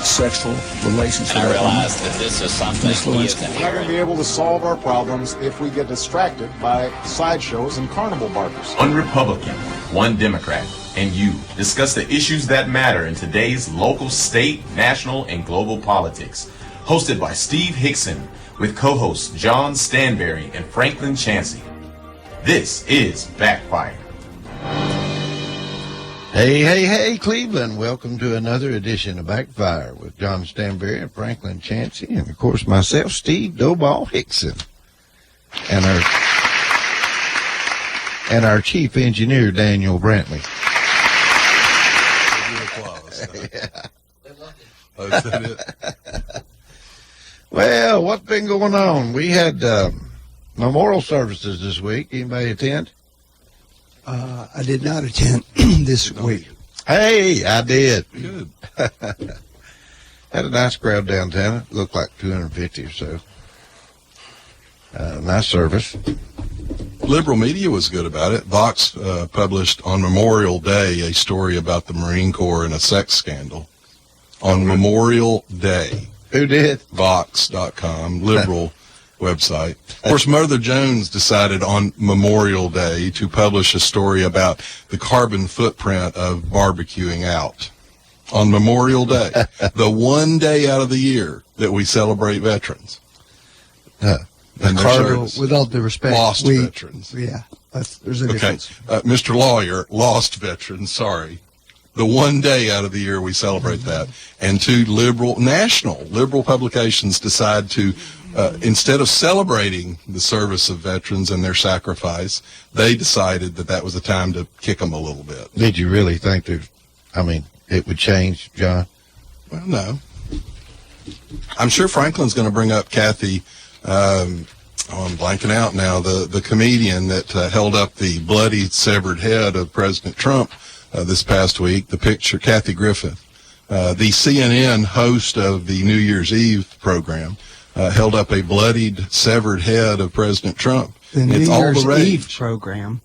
sexual relations. And I realized that this is something he isn't We're not going to be able to solve our problems if we get distracted by sideshows and carnival barkers. One Republican, one Democrat, and you discuss the issues that matter in today's local, state, national, and global politics. Hosted by Steve Hickson with co-hosts John Stanberry and Franklin Chansey. This is Backfire. Hey, Cleveland. Welcome to another edition of Backfire with John Stanberry and Franklin Chansey, and, of course, myself, Steve Doughball Hickson, and our chief engineer, Daniel Brantley. Oh, is that it? Well, what's been going on? We had memorial services this week. Anybody attend? I did not attend this week. Hey, I did. Good. Had a nice crowd downtown. It looked like 250 or so. Nice service. Liberal media was good about it. Vox published on Memorial Day a story about the Marine Corps and a sex scandal. On Memorial Day. Who did? Vox.com, liberal website. Of course, Mother Jones decided on Memorial Day to publish a story about the carbon footprint of barbecuing out. On Memorial Day, the one day out of the year that we celebrate veterans. And their service. With all due respect, Lost veterans. Yeah, there's a difference. Mr. Lawyer, lost veterans, sorry. The one day out of the year we celebrate that. And two national liberal publications decide to, instead of celebrating the service of veterans and their sacrifice, they decided that was the time to kick them a little bit. Did you really think it would change, John? Well, no. I'm sure Franklin's going to bring up Kathy, I'm blanking out now, the comedian that held up the bloody severed head of President Trump this past week, the picture, Kathy Griffith, the CNN host of the New Year's Eve program, held up a bloodied, severed head of President Trump. The New Year's Eve program.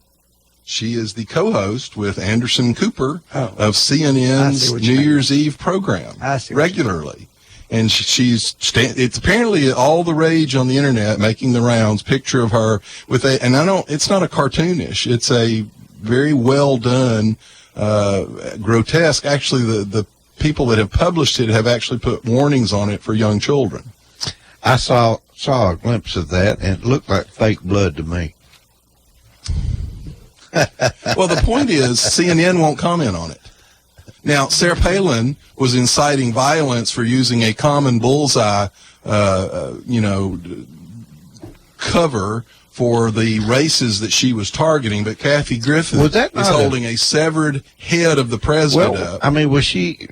She is the co-host with Anderson Cooper of CNN's New Year's Eve program regularly. And it's apparently all the rage on the internet, making the rounds, picture of her with it's not a cartoonish, it's a very well done, grotesque. Actually, the people that have published it have actually put warnings on it for young children. I saw a glimpse of that, and it looked like fake blood to me. Well, the point is, CNN won't comment on it. Now, Sarah Palin was inciting violence for using a common bullseye, cover for the races that she was targeting, but Kathy Griffith is holding a severed head of the president up. I mean, was she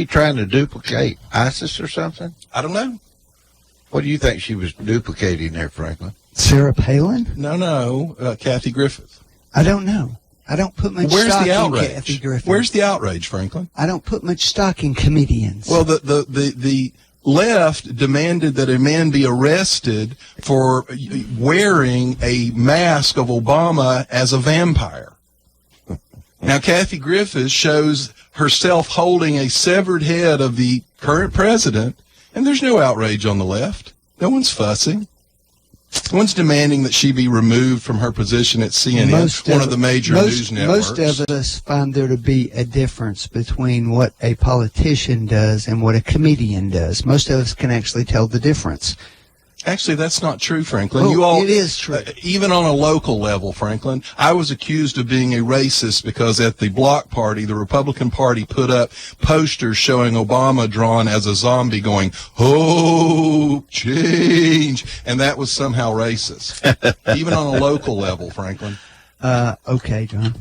trying to duplicate ISIS or something? I don't know. What do you think she was duplicating there, Franklin? Sarah Palin? No, Kathy Griffith. I don't know. I don't put much stock in Kathy Griffith. Where's the outrage, Franklin? I don't put much stock in comedians. Well, the left demanded that a man be arrested for wearing a mask of Obama as a vampire. Now, Kathy Griffith shows herself holding a severed head of the current president, and there's no outrage on the left. No one's fussing. No one's demanding that she be removed from her position at CNN, one of the major news networks. Most of us find there to be a difference between what a politician does and what a comedian does. Most of us can actually tell the difference. Actually, that's not true, Franklin. It is true. Even on a local level, Franklin, I was accused of being a racist because at the Bloc Party, the Republican Party put up posters showing Obama drawn as a zombie going, "Hope, change," and that was somehow racist. Even on a local level, Franklin. Okay, John.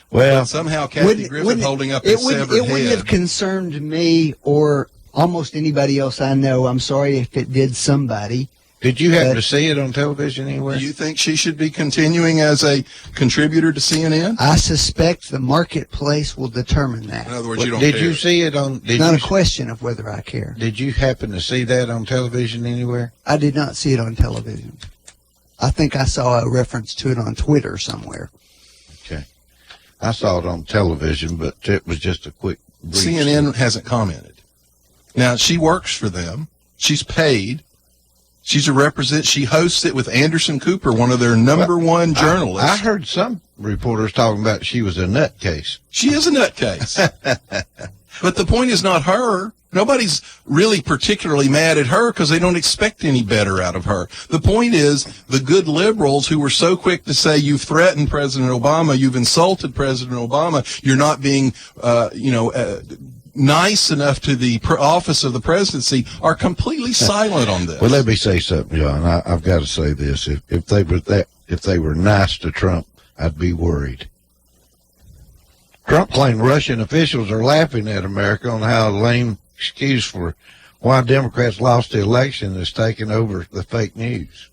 Well, but somehow Kathy Griffith holding up a severed head. It wouldn't have concerned me or almost anybody else I know. I'm sorry if it did somebody. Did you happen to see it on television anywhere? Do you think she should be continuing as a contributor to CNN? I suspect the marketplace will determine that. In other words, you don't care. Did you see it on... Not a question of whether I care. Did you happen to see that on television anywhere? I did not see it on television. I think I saw a reference to it on Twitter somewhere. Okay. I saw it on television, but it was just a quick brief. CNN hasn't commented. Now, she works for them. She's paid. She's she hosts it with Anderson Cooper, one of their number one journalists. I heard some reporters talking about she was a nutcase. She is a nutcase. But the point is not her. Nobody's really particularly mad at her because they don't expect any better out of her. The point is the good liberals who were so quick to say you've threatened President Obama, you've insulted President Obama, you're not being, nice enough to the office of the presidency are completely silent on this. Well, let me say something, John. I've got to say this: if they were nice to Trump, I'd be worried. Trump claimed Russian officials are laughing at America on how a lame excuse for why Democrats lost the election is taking over the fake news.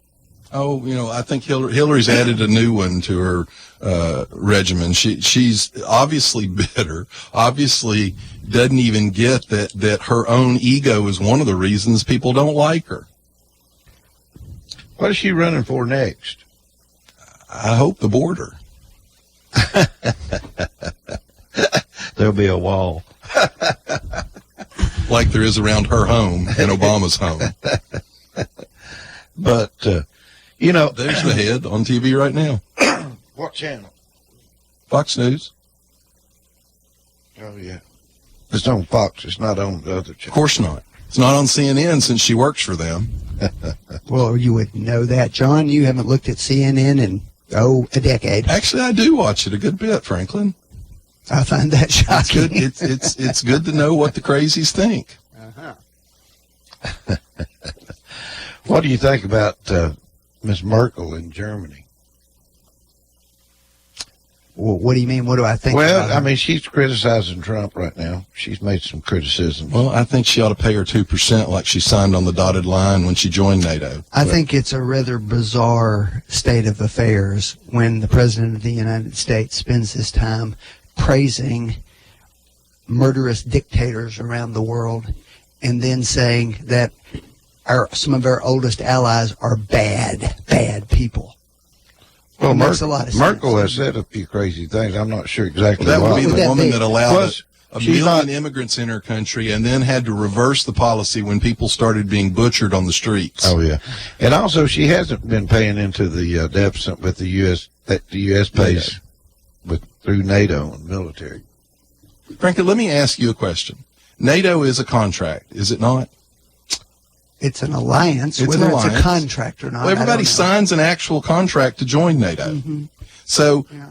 Oh, I think Hillary's added a new one to her regimen. She's obviously bitter, obviously doesn't even get that her own ego is one of the reasons people don't like her. What is she running for next? I hope the border. There'll be a wall. Like there is around her home and Obama's home. But, there's the head on TV right now. What channel? Fox News. Oh, yeah. It's on Fox. It's not on the other channel. Of course not. It's not on CNN since she works for them. Well, you wouldn't know that, John. You haven't looked at CNN in, a decade. Actually, I do watch it a good bit, Franklin. I find that shocking. It's good to know what the crazies think. Uh-huh. What do you think about Miss Merkel in Germany? Well, what do you mean? What do I think? Well, about her? she's criticizing Trump right now. She's made some criticisms. Well, I think she ought to pay her 2% like she signed on the dotted line when she joined NATO. I think it's a rather bizarre state of affairs when the President of the United States spends his time praising murderous dictators around the world and then saying that some of our oldest allies are bad people. Well, makes a lot of sense. Merkel has said a few crazy things. I'm not sure exactly That why. would be the woman that allowed a she's million immigrants in her country and then had to reverse the policy when people started being butchered on the streets. Oh, yeah. And also, she hasn't been paying into the deficit with the U.S. that the U.S. pays through NATO and military. Franklin, let me ask you a question. NATO is a contract, is it not? It's an alliance, It's whether an it's alliance. a contract or not. Well, everybody signs an actual contract to join NATO. Mm-hmm. So Yeah.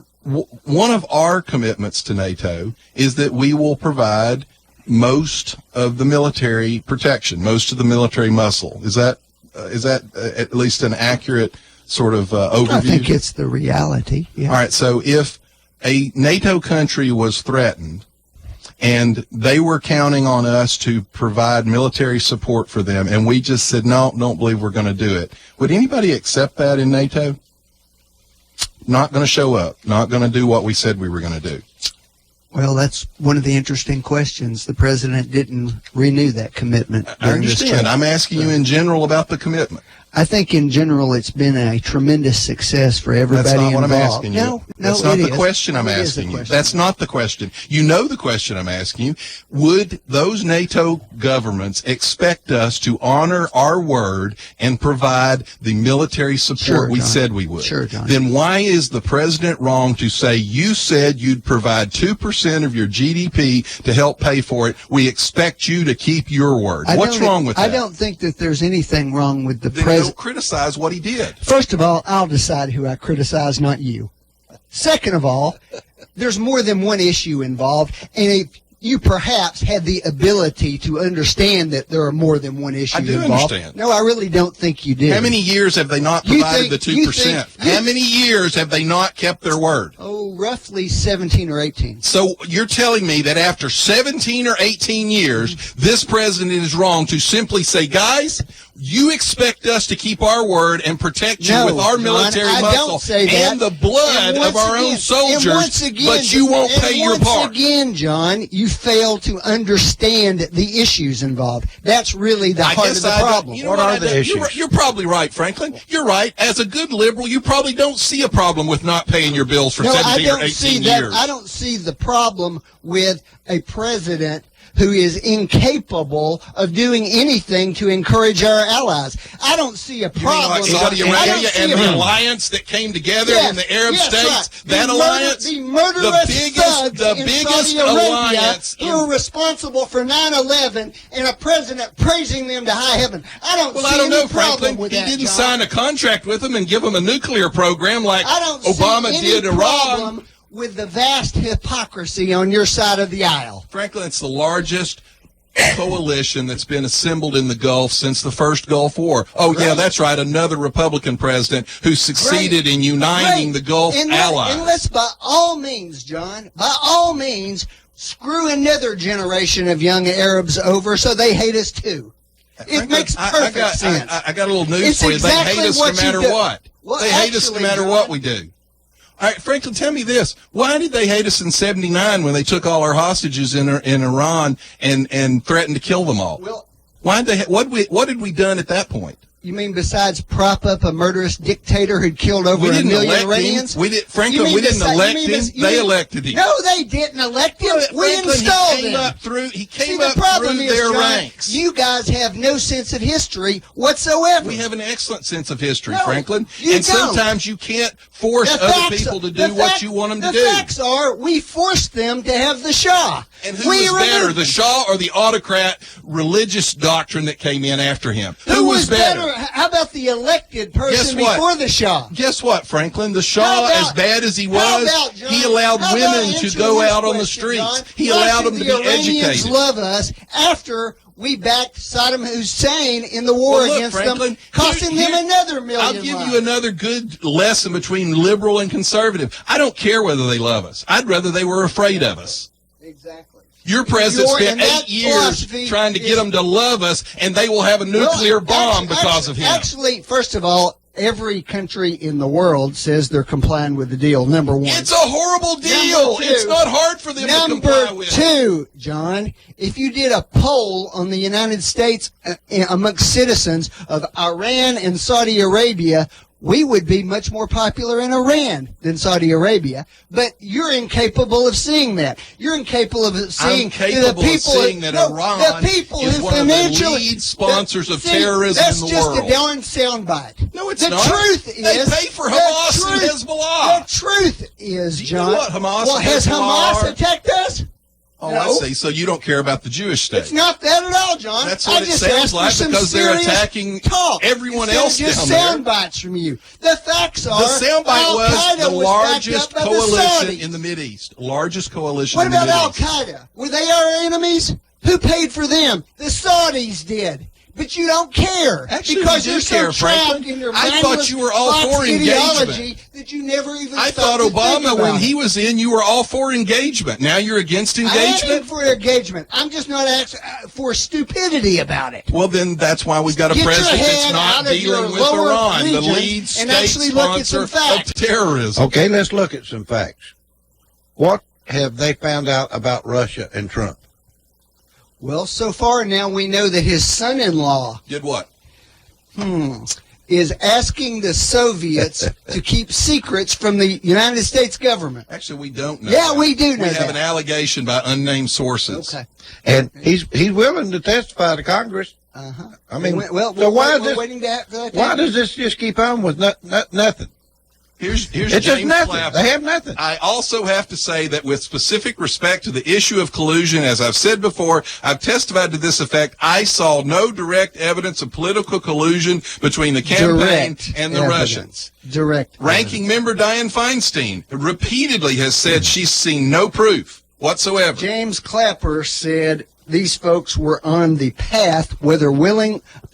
one of our commitments to NATO is that we will provide most of the military protection, most of the military muscle. Is that at least an accurate sort of overview? I think it's the reality. Yeah. All right, so if a NATO country was threatened and they were counting on us to provide military support for them, and we just said, no, don't believe we're going to do it, would anybody accept that in NATO? Not going to show up, not going to do what we said we were going to do. Well, that's one of the interesting questions. The president didn't renew that commitment. I during this understand. trip. I'm asking you in general about the commitment. I think in general it's been a tremendous success for everybody That's not what I'm involved. asking you. No, That's it not the is. question I'm It is a asking you. question. That's not the question. You know the question I'm asking you. Would those NATO governments expect us to honor our word and provide the military support Sure, we John. said we would? Sure, John. Then why is the president wrong to say you said you'd provide 2% of your GDP to help pay for it? We expect you to keep your word. What's wrong with that? I don't think that there's anything wrong with the Then president. don't criticize what he did. First of all, I'll decide who I criticize, not you. Second of all, there's more than one issue involved, and if you perhaps had the ability to understand that there are more than one issue I do involved. understand. No, I really don't think you did. How many years have they not You provided think- the you 2%? think- How many years have they not kept their word? Oh, roughly 17 or 18. So you're telling me that after 17 or 18 years, this president is wrong to simply say, guys, you expect us to keep our word and protect you No, with our John, military I muscle don't say that. and the blood And of once our own again- soldiers, and once again, but you won't and pay your once part. again, John, you fail to understand the issues involved. That's really the heart of the problem. You know what I don't- You're probably right, Franklin. You're right. As a good liberal, you probably don't see a problem with not paying your bills for No, I 17 or don't 18 see that. years. I don't see the problem with a president who is incapable of doing anything to encourage our allies. I don't see a You mean problem. like Saudi I don't Arabia see and a- the alliance that came together Yes, in the Arab yes, states? right. That alliance? The murderous thugs the in biggest Saudi Arabia alliance who are responsible for 9/11 and a president praising them to high heaven. I don't Well, see I don't any know, problem Franklin. with He that, didn't John. sign a contract with them and give them a nuclear program like I don't Obama see any did Iran. problem with the vast hypocrisy on your side of the aisle. Franklin, it's the largest coalition that's been assembled in the Gulf since the first Gulf War. Oh, yeah, that's right. Another Republican president who succeeded in uniting the Gulf allies. And let's, by all means, John, by all means, screw another generation of young Arabs over so they hate us too. It Franklin, makes perfect sense. I got a little news It's for you. exactly They hate us what no you matter do. what. Well, They hate us no actually, matter John- what we do. All right, Franklin, tell me this. Why did they hate us in 79 when they took all our hostages in Iran and threatened to kill them all? Well, Why did they, what had we done at that point? you mean besides prop up a murderous dictator who'd killed over We a didn't million elect Iranians? him. Franklin, You mean we didn't besi- you elect mean him. bes- you They mean- elected him. No, they didn't elect him. We Franklin, installed he came him. up through, he See, came the up problem through is, their John, ranks. you guys have no sense of history whatsoever. We have an excellent sense of history, No, Franklin. you And don't. sometimes you can't force The other facts- people to the do what fact- you want them to the do. facts are we forced them to have the Shah. And who we was better, removed the them. Shah or the autocrat religious doctrine that came in after him? Who was better? How about the elected person Guess what? before the Shah? Guess what, Franklin? The How Shah, about- as bad as he how was, about, John, he allowed how about women to answering go this out on the question, streets. John? He Why allowed should them to be the Iranians educated. love us after we backed Saddam Hussein in the war Well, look, against Franklin, them, costing here- them another million I'll give lives. you another good lesson between liberal and conservative. I don't care whether they love us. I'd rather they were afraid of us. Exactly. Your president and spent that 8 years philosophy trying to is- get them to love us, and they will have a nuclear bomb because of him. Actually, first of all, every country in the world says they're complying with the deal, number one. It's a horrible deal. Number two. It's not hard for them to comply Number with. two, John, if you did a poll on the United States amongst citizens of Iran and Saudi Arabia, we would be much more popular in Iran than Saudi Arabia. But you're incapable of seeing that. You're incapable of seeing I'm capable the of people, seeing that Iran the people is who one of the financially lead sponsors of See, terrorism that's in the just world. a darn soundbite. No, it's the not. Truth They is, pay for the Hamas and truth- Hezbollah. The truth is, Do you know John. what Hamas well, and has Hezbollah Hamas are? attacked us? Oh, No. I see. So you don't care about the Jewish state. It's not that at all, John. That's I what it just sounds asked for like some because they're serious attacking talk everyone instead else of just down there. sound bites from you. The facts are The soundbite was Al-Qaeda the was largest backed up by the coalition Saudis. in the Mideast. Largest coalition What in the about Al Mideast. Qaeda? Were they our enemies? Who paid for them? The Saudis did. But you don't care Actually, because we do you're so care, trapped Franklin. in your I thought mindless you were all Fox for ideology that you never even. I stopped thought to think Obama, about when it. he was in, you were all for engagement. Now you're against I am engagement? for engagement. I'm just not for stupidity about it. Well, then that's why we've got a Get your president that's head not out of your dealing with lower Iran, the regions lead and state actually look at some sponsor of facts. terrorism. Okay, let's look at some facts. What have they found out about Russia and Trump? Well, so far now we know that his son-in-law Did what? is asking the Soviets to keep secrets from the United States government. Actually, we don't know. Yeah, that. we do know We have that. an allegation by unnamed sources. Okay. And he's willing to testify to Congress. Uh-huh. I mean, well, so why is we're this? waiting for that to Why happen. does this just keep on with nothing? Here's It's James just nothing. Clapper. They have nothing. I also have to say that with specific respect to the issue of collusion, as I've said before, I've testified to this effect. I saw no direct evidence of political collusion between the campaign Direct and the evidence. Russians. Direct. Ranking member Dianne Feinstein repeatedly has said she's seen no proof whatsoever. James Clapper said these folks were on the path, whether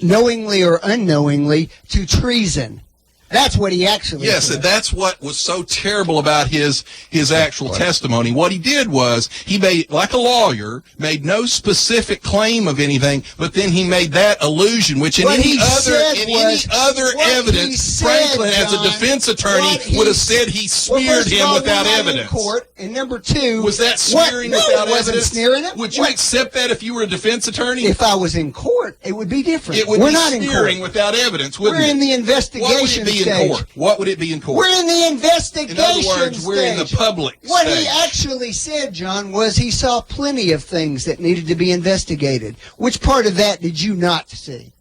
knowingly or unknowingly, to treason. That's what he actually Yes, said. and that's what was so terrible about his actual testimony. What he did was he made, like a lawyer, made no specific claim of anything, but then he made that allusion, which in What any he said other what he evidence, said, Franklin, as a John, defense attorney, what he would have said he Well, smeared first of him all, without we're not in evidence. court, and number two, Was that smearing No, without it wasn't evidence? smearing him. Would you accept that if you were a defense attorney? If I was in court, it would be different. It would We're be not in smearing court. without evidence, wouldn't We're it? in the What would investigation it be? be in court? What would it be in court? We're in the investigation In other words, we're in the stage. public What stage. he actually said, John, was he saw plenty of things that needed to be investigated. Which part of that did you not see?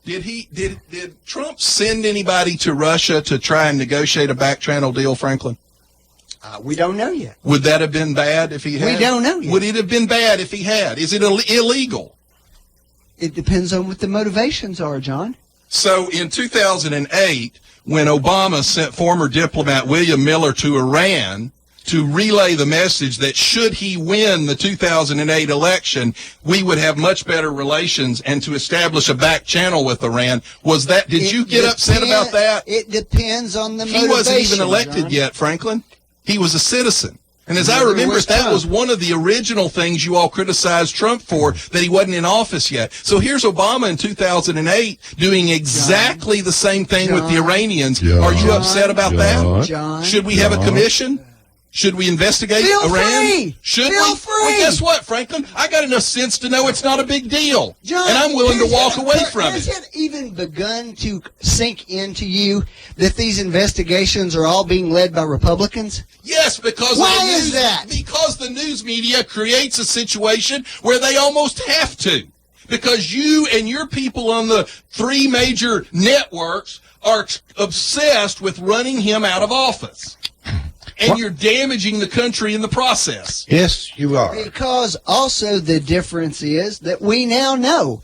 Did Trump send anybody to Russia to try and negotiate a back channel deal, Franklin? We don't know yet. Would that have been bad if he had? We don't know yet. Would it have been bad if he had? Is it illegal? It depends on what the motivations are, John. So in 2008, when Obama sent former diplomat William Miller to Iran to relay the message that should he win the 2008 election, we would have much better relations, and to establish a back channel with Iran, did you get upset about that? It depends on the motivation. He wasn't even elected John. yet, Franklin. He was a citizen. And as I Neither remember, was that Trump. was one of the original things you all criticized Trump for, that he wasn't in office yet. So here's Obama in 2008 doing exactly the same thing with the Iranians. Are you upset about that? John, Should we have a commission? Should we investigate Feel Iran? free. Should Feel we? free. Well, guess what, Franklin? I got enough sense to know it's not a big deal. John, and I'm willing to walk has away from Has it. it even begun to sink into you that these investigations are all being led by Republicans? Yes, because Why the news, is that? Because the news media creates a situation where they almost have to. Because you and your people on the three major networks are obsessed with running him out of office. And you're damaging the country in the process. Yes, you are. Because also the difference is that we now know,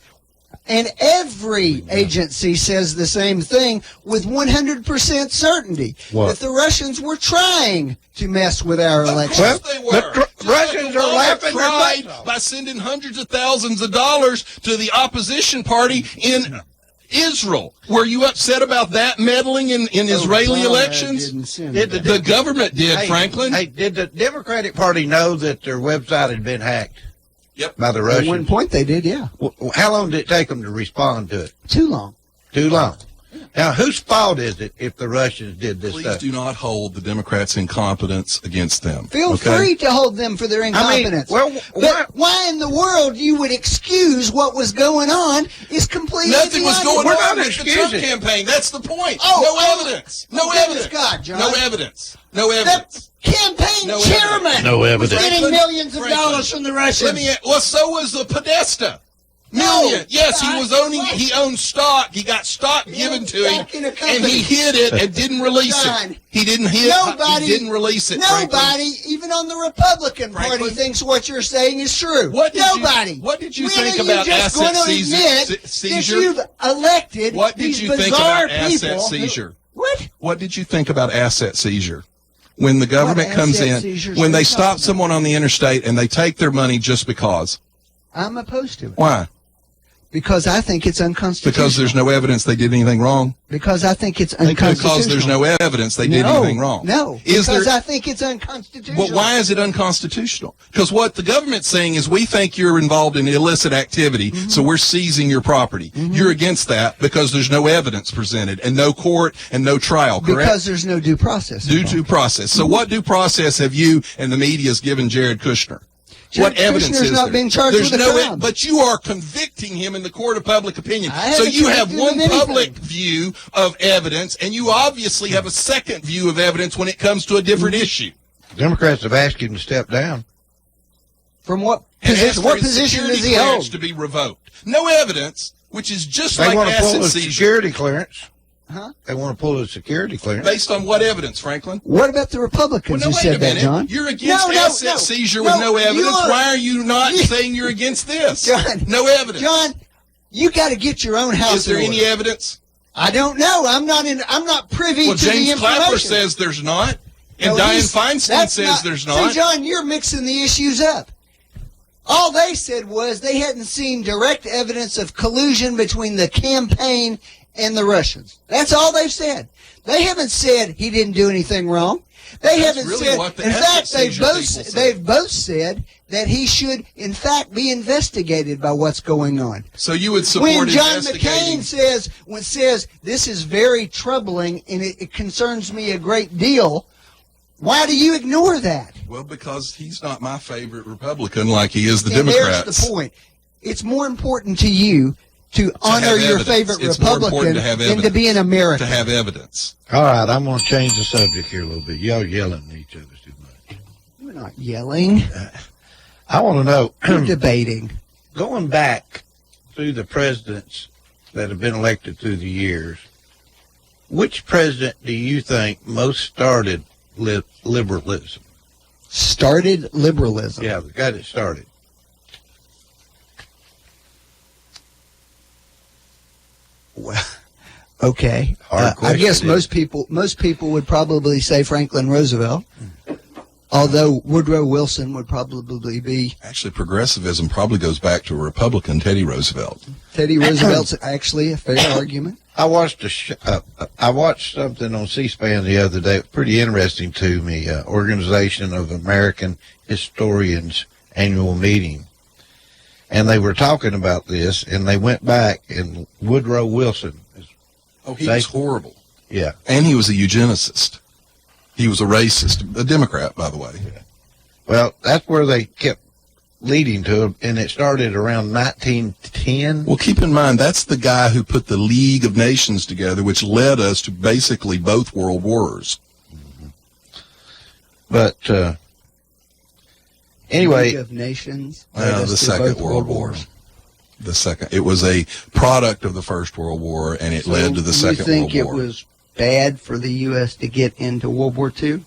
and every agency says the same thing with 100% certainty, What? that the Russians were trying to mess with our election. Of course they were. the Russians are Obama laughing their tried butts off. by sending hundreds of thousands of dollars to the opposition party in Israel. Were you upset about that meddling in Israeli Obama elections? didn't send Did that. The government did, Franklin. Hey, did the Democratic Party know that their website had been hacked Yep. by the At Russians? one point they did, yeah. How long did it take them to respond to it? Too long. Too long. Now, whose fault is it if the Russians did this Please stuff? do not hold the Democrats' incompetence against them. Feel okay? free to hold them for their incompetence. But why in the world you would excuse what was going on is completely Nothing was beyond going me. We're on not with the Trump excusing. campaign. That's the point. Oh, no evidence. for No goodness evidence. God, John. No evidence. No The evidence. campaign No chairman evidence. No was evidence. getting Franklin, millions of Franklin, dollars from the Russians. Well, so was the Podesta. No, Million. Yes, he God, was owning. what? He owned stock. He got stock given to him, back in a and company. he hid it and didn't release John, it. He didn't hid. Nobody, He didn't release it. Franklin. Nobody, even on the Republican Party, Franklin. thinks what you're saying is true. What did you- Nobody. what did you When think are about you just asset going to admit seizure? that you've elected What did these you think bizarre about asset people seizure? What? What did you think about asset seizure? When the government What comes asset in, seizures when are they you stop talking about? someone on the interstate and they take their money just because. I'm opposed to it. Why? Because I think it's unconstitutional. Because there's no evidence they did anything wrong? Because I think it's unconstitutional. Because there's no evidence they did No, anything wrong? No, Is because there? I think it's unconstitutional. Well, why is it unconstitutional? Because what the government's saying is we think you're involved in illicit activity, so we're seizing your property. You're against that because there's no evidence presented and no court and no trial, correct? Because there's no due process. Due process. So what due process have you and the media's given Jared Kushner? Jared What evidence Kushner's is not there? being charged There's with a no crime. But you are convicting him in the court of public opinion. I So haven't you have convicted one him of anything. public view of evidence, and you obviously have a second view of evidence when it comes to a different issue. Democrats have asked him to step down. From what And position? ask for What his position security does he clearance hold? to be revoked. No evidence, which is just They like want to pull asset his seizure. security clearance. Huh? They want to pull his security clearance. Based on what evidence, Franklin? What about the Republicans Well, no, who wait a said that, minute. John? You're against asset seizure with no evidence. Why are you not saying you're against this? John, No evidence. John, you got to get your own house. Is there in any order. evidence? I don't know. I'm not privy Well, to the James information. Clapper says there's not, and No, Dianne he's- Feinstein that's says there's See, not. John, you're mixing the issues up. All they said was they hadn't seen direct evidence of collusion between the campaign and the Russians. That's all they've said. They haven't said he didn't do anything wrong. They That's haven't really said. what the In asset fact, seizure people said. they've both said that he should, in fact, be investigated by what's going on. So you would support When John investigating? McCain says this is very troubling and it concerns me a great deal, why do you ignore that? Well, because he's not my favorite Republican like he is the And Democrats. there's the point. It's more important to you to honor have your evidence. favorite It's more Republican important to have than to evidence. be an American. To have evidence. All right, I'm going to change the subject here a little bit. Y'all yelling at each other too much. We're not yelling. I want to know, We're debating. going back through the presidents that have been elected through the years, which president do you think most started liberalism? Started liberalism. Yeah, the guy that started. Well, okay. Hard I question, guess isn't most people would probably say Franklin Roosevelt, although Woodrow Wilson would probably be. Actually, progressivism probably goes back to a Republican, Teddy Roosevelt. Teddy Roosevelt's actually a fair argument. I watched I watched something on C-SPAN the other day. Pretty interesting to me. Organization of American Historians annual meeting, and they were talking about this, and they went back, and Woodrow Wilson. Oh, he was horrible. Yeah, And he was a eugenicist. He was a racist, a Democrat, by the way. well, that's where they kept leading to, and it started around 1910. Well, keep in mind, that's the guy who put the League of Nations together, which led us to basically both world wars. But anyway, League of Nations. The Second World War. The second. It was a product of the First World War, and it led to the Second World You think War. it was bad for the U.S. to get into World War II?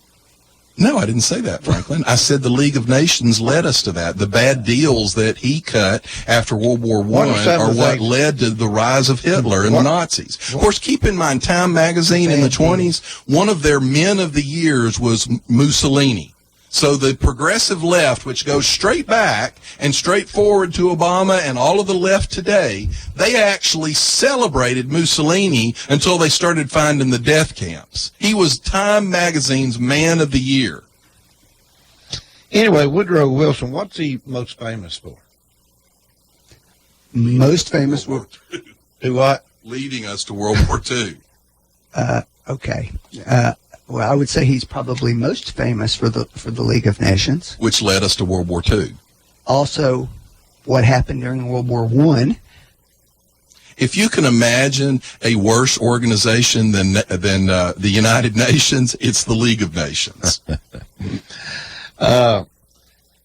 No, I didn't say that, Franklin. I said the League of Nations led us to that. The bad deals that he cut after World War What are I some are of the what things- led to the rise of Hitler and the Nazis. Of course, keep in mind, Time magazine in the Bad deal. 20s, one of their men of the years was Mussolini. So the progressive left, which goes straight back and straight forward to Obama and all of the left today, they actually celebrated Mussolini until they started finding the death camps. He was Time magazine's man of the year. anyway, Woodrow Wilson, what's he most famous for? Most famous. Do what? Leading us to World War II. Okay. Well, I would say he's probably most famous for the League of Nations. Which led us to World War II. Also, what happened during World War I. If you can imagine a worse organization than the United Nations, it's the League of Nations.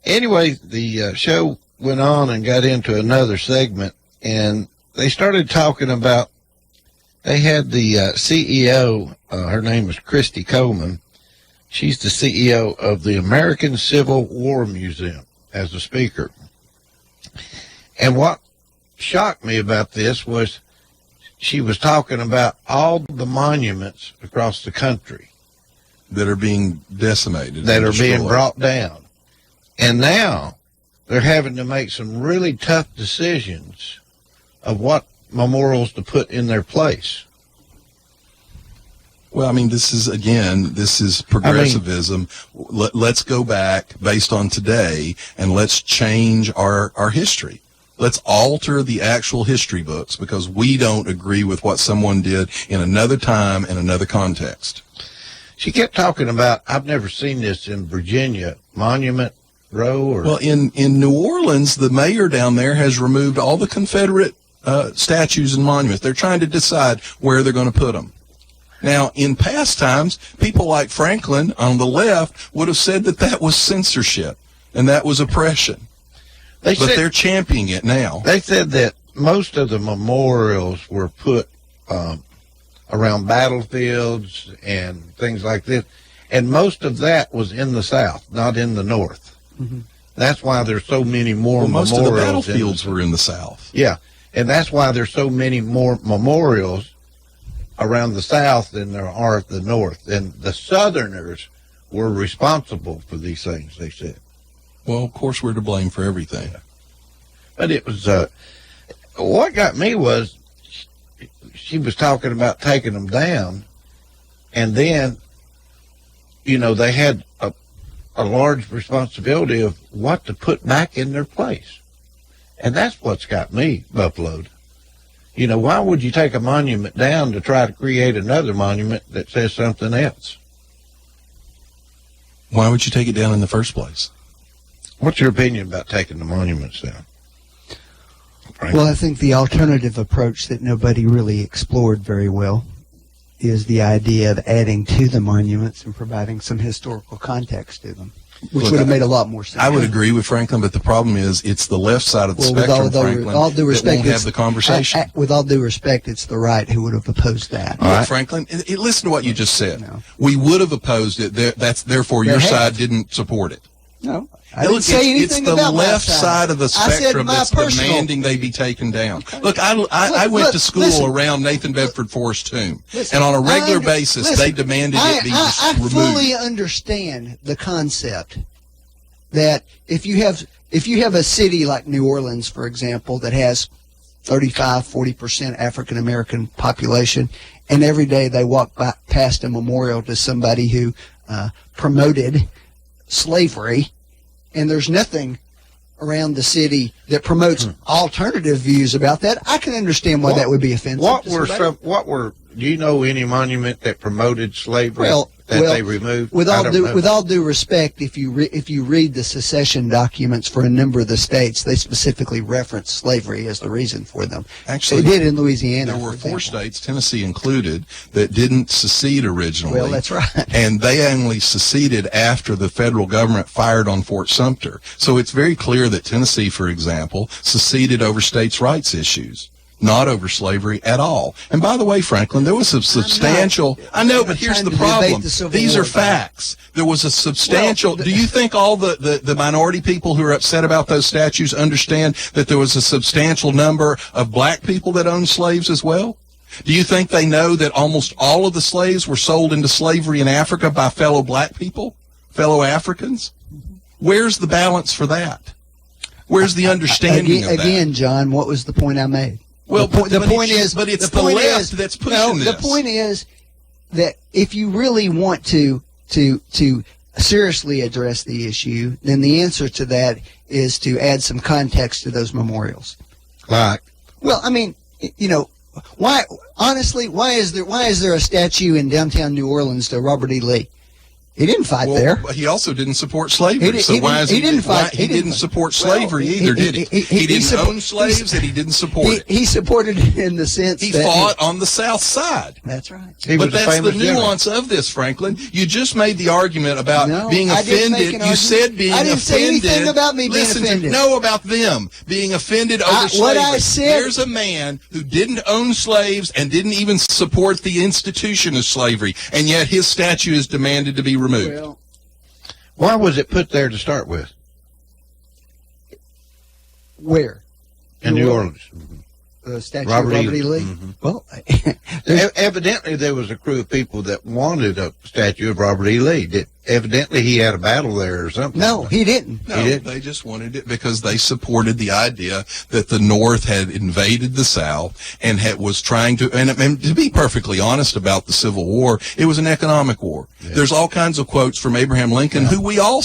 Anyway, the show went on and got into another segment, and they started talking about, they had the CEO, her name is Christy Coleman. She's the CEO of the American Civil War Museum as a speaker. And what shocked me about this was she was talking about all the monuments across the country that are being decimated. that and are being destroyed. brought down. And now they're having to make some really tough decisions of what memorials to put in their place. Well, I mean, this is progressivism. Let's go back based on today, and let's change our history. Let's alter the actual history books because we don't agree with what someone did in another time and another context. She kept talking about, I've never seen this in Virginia, Monument Row. Or Well, in New Orleans, the mayor down there has removed all the Confederate statues and monuments. They're trying to decide where they're going to put them. Now, in past times, people like Franklin on the left would have said that that was censorship and that was oppression. But they're championing it now. They said that most of the memorials were put around battlefields and things like this, and most of that was in the South, not in the North. Mm-hmm. That's why there's so many more Most memorials. of the battlefields were in the South. Yeah, and that's why there's so many more memorials around the South than there are at the North. And the Southerners were responsible for these things, they said. Well, of course, we're to blame for everything. But it was, what got me was she was talking about taking them down, and then, you know, they had a large responsibility of what to put back in their place. And that's what's got me buffaloed. You know, why would you take a monument down to try to create another monument that says something else? Why would you take it down in the first place? What's your opinion about taking the monuments down? Frank? Well, I think the alternative approach that nobody really explored very well is the idea of adding to the monuments and providing some historical context to them, which would have made a lot more sense. I would agree with Franklin, but the problem is it's the left side of the spectrum, Franklin, with all due respect, that won't have the conversation. With all due respect, it's the right who would have opposed that. Look, Franklin, listen to what you just said. No. We would have opposed it. Therefore, your side didn't support it. No. I didn't say anything about It's the left my side of the spectrum that's demanding they be taken down. Look, I went to school around Nathan Bedford Forrest tomb, and on a regular basis, they demanded it be I removed. fully understand the concept that if you have a city like New Orleans, for example, that has 35-40% African American population, and every day they walk past a memorial to somebody who promoted slavery, and there's nothing around the city that promotes alternative views about that, I can understand why that would be offensive. Do you know any monument that promoted slavery they removed? With all due respect, if you read the secession documents for a number of the states, they specifically reference slavery as the reason for them. Actually, they did in Louisiana. There were 4 states, Tennessee included, that didn't secede originally. Well, that's right. And they only seceded after the federal government fired on Fort Sumter. So it's very clear that Tennessee, for example, seceded over states' rights issues, not over slavery at all. And by the way, Franklin, there was a substantial... I know, but here's the problem. These are facts. There was a substantial... Do you think all the minority people who are upset about those statues understand that there was a substantial number of black people that owned slaves as well? Do you think they know that almost all of the slaves were sold into slavery in Africa by fellow black people, fellow Africans? Where's the balance for that? Where's the understanding of that? Again, John, what was the point I made? Well, the point is that's pushing this. The point is that if you really want to seriously address the issue, then the answer to that is to add some context to those memorials. Like? Well, I mean, why is there a statue in downtown New Orleans to Robert E. Lee? He didn't fight there. He also didn't support slavery. He didn't support slavery either, did he? He didn't own slaves, and he didn't support it. He supported it in the sense he fought on the South Side. That's right. But that's the nuance of this, Franklin. You just made the argument about being offended. You said being offended. I didn't say anything about me being offended. No, about them being offended over slavery. What I said. There's a man who didn't own slaves and didn't even support the institution of slavery, and yet his statue is demanded to be removed. Well, why was it put there to start with? Where? In New Orleans. The statue of Robert E. Lee? Mm-hmm. Well, evidently there was a crew of people that wanted a statue of Robert E. Lee. Evidently he had a battle there or something. No, he didn't. No, they just wanted it because they supported the idea that the North had invaded the South and was trying to, and to be perfectly honest about the Civil War, it was an economic war. Yeah. There's all kinds of quotes from Abraham Lincoln, who we all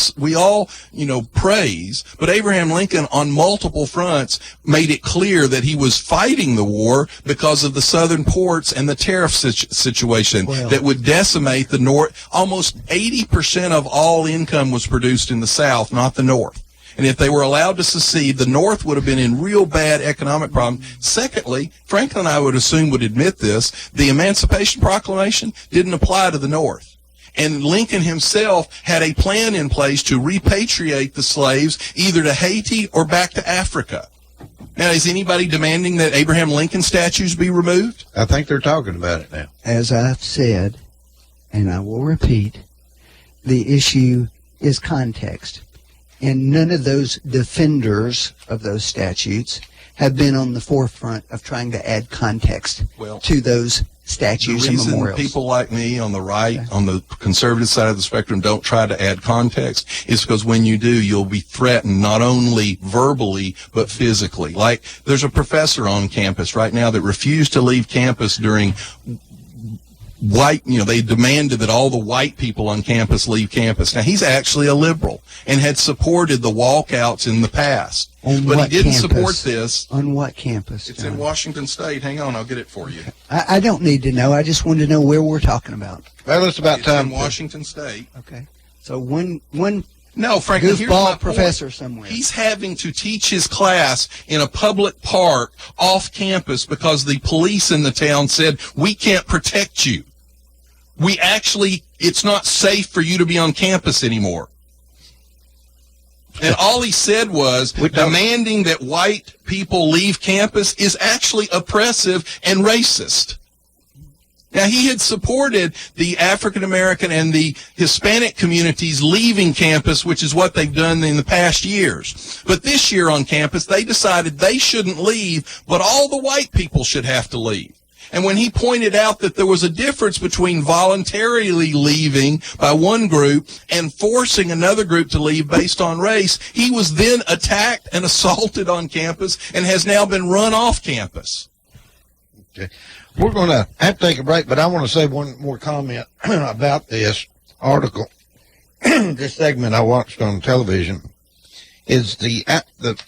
praise, but Abraham Lincoln on multiple fronts made it clear that he was fighting the war because of the southern ports and the tariff situation that would decimate the North. Almost 80% of all income was produced in the South, not the North. And if they were allowed to secede, the North would have been in real bad economic problems. Secondly, Franklin, I would assume, would admit this, the Emancipation Proclamation didn't apply to the North. And Lincoln himself had a plan in place to repatriate the slaves either to Haiti or back to Africa. Now, is anybody demanding that Abraham Lincoln statues be removed? I think they're talking about it now. As I've said, and I will repeat, the issue is context. And none of those defenders of those statutes have been on the forefront of trying to add context to those statues and memorials. The reason people like me on the right, on the conservative side of the spectrum, don't try to add context is because when you do, you'll be threatened not only verbally, but physically. Like, there's a professor on campus right now that refused to leave campus during they demanded that all the white people on campus leave campus. Now, he's actually a liberal and had supported the walkouts in the past. But he didn't support this. On what campus? It's in Washington State. Hang on, I'll get it for you. I don't need to know. I just want to know where we're talking about. Well, it's about time. In Washington State. Okay. So one No, frankly, here's my goofball point. professor somewhere. He's having to teach his class in a public park off campus because the police in the town said, we can't protect you. It's not safe for you to be on campus anymore. And all he said was demanding that white people leave campus is actually oppressive and racist. Now, he had supported the African American and the Hispanic communities leaving campus, which is what they've done in the past years. But this year on campus, they decided they shouldn't leave, but all the white people should have to leave. And when he pointed out that there was a difference between voluntarily leaving by one group and forcing another group to leave based on race, he was then attacked and assaulted on campus and has now been run off campus. Okay. We're going to have to take a break, but I want to say one more comment about this article. This segment I watched on television is the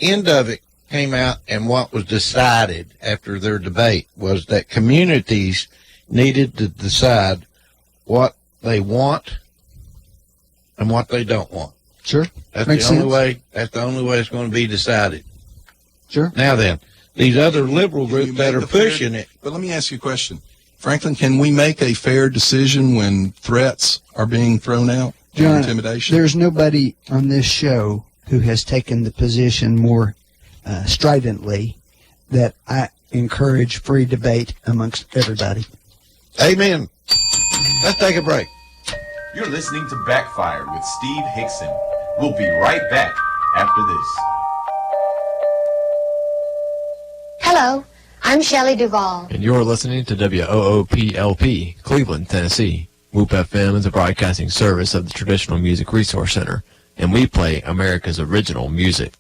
end of it came out, and what was decided after their debate was that communities needed to decide what they want and what they don't want. Sure. That's Makes the only sense. way. That's the only way it's going to be decided. Sure. Now then, these other liberal groups that are pushing it. But let me ask you a question. Franklin, can we make a fair decision when threats are being thrown out? John, Intimidation? there's nobody on this show who has taken the position more stridently that I encourage free debate amongst everybody. Amen. Let's take a break. You're listening to Backfire with Steve Hickson. We'll be right back after this. Hello, I'm Shelley Duvall. And you're listening to WOOPLP, Cleveland, Tennessee. WOOP FM is a broadcasting service of the Traditional Music Resource Center, and we play America's original music.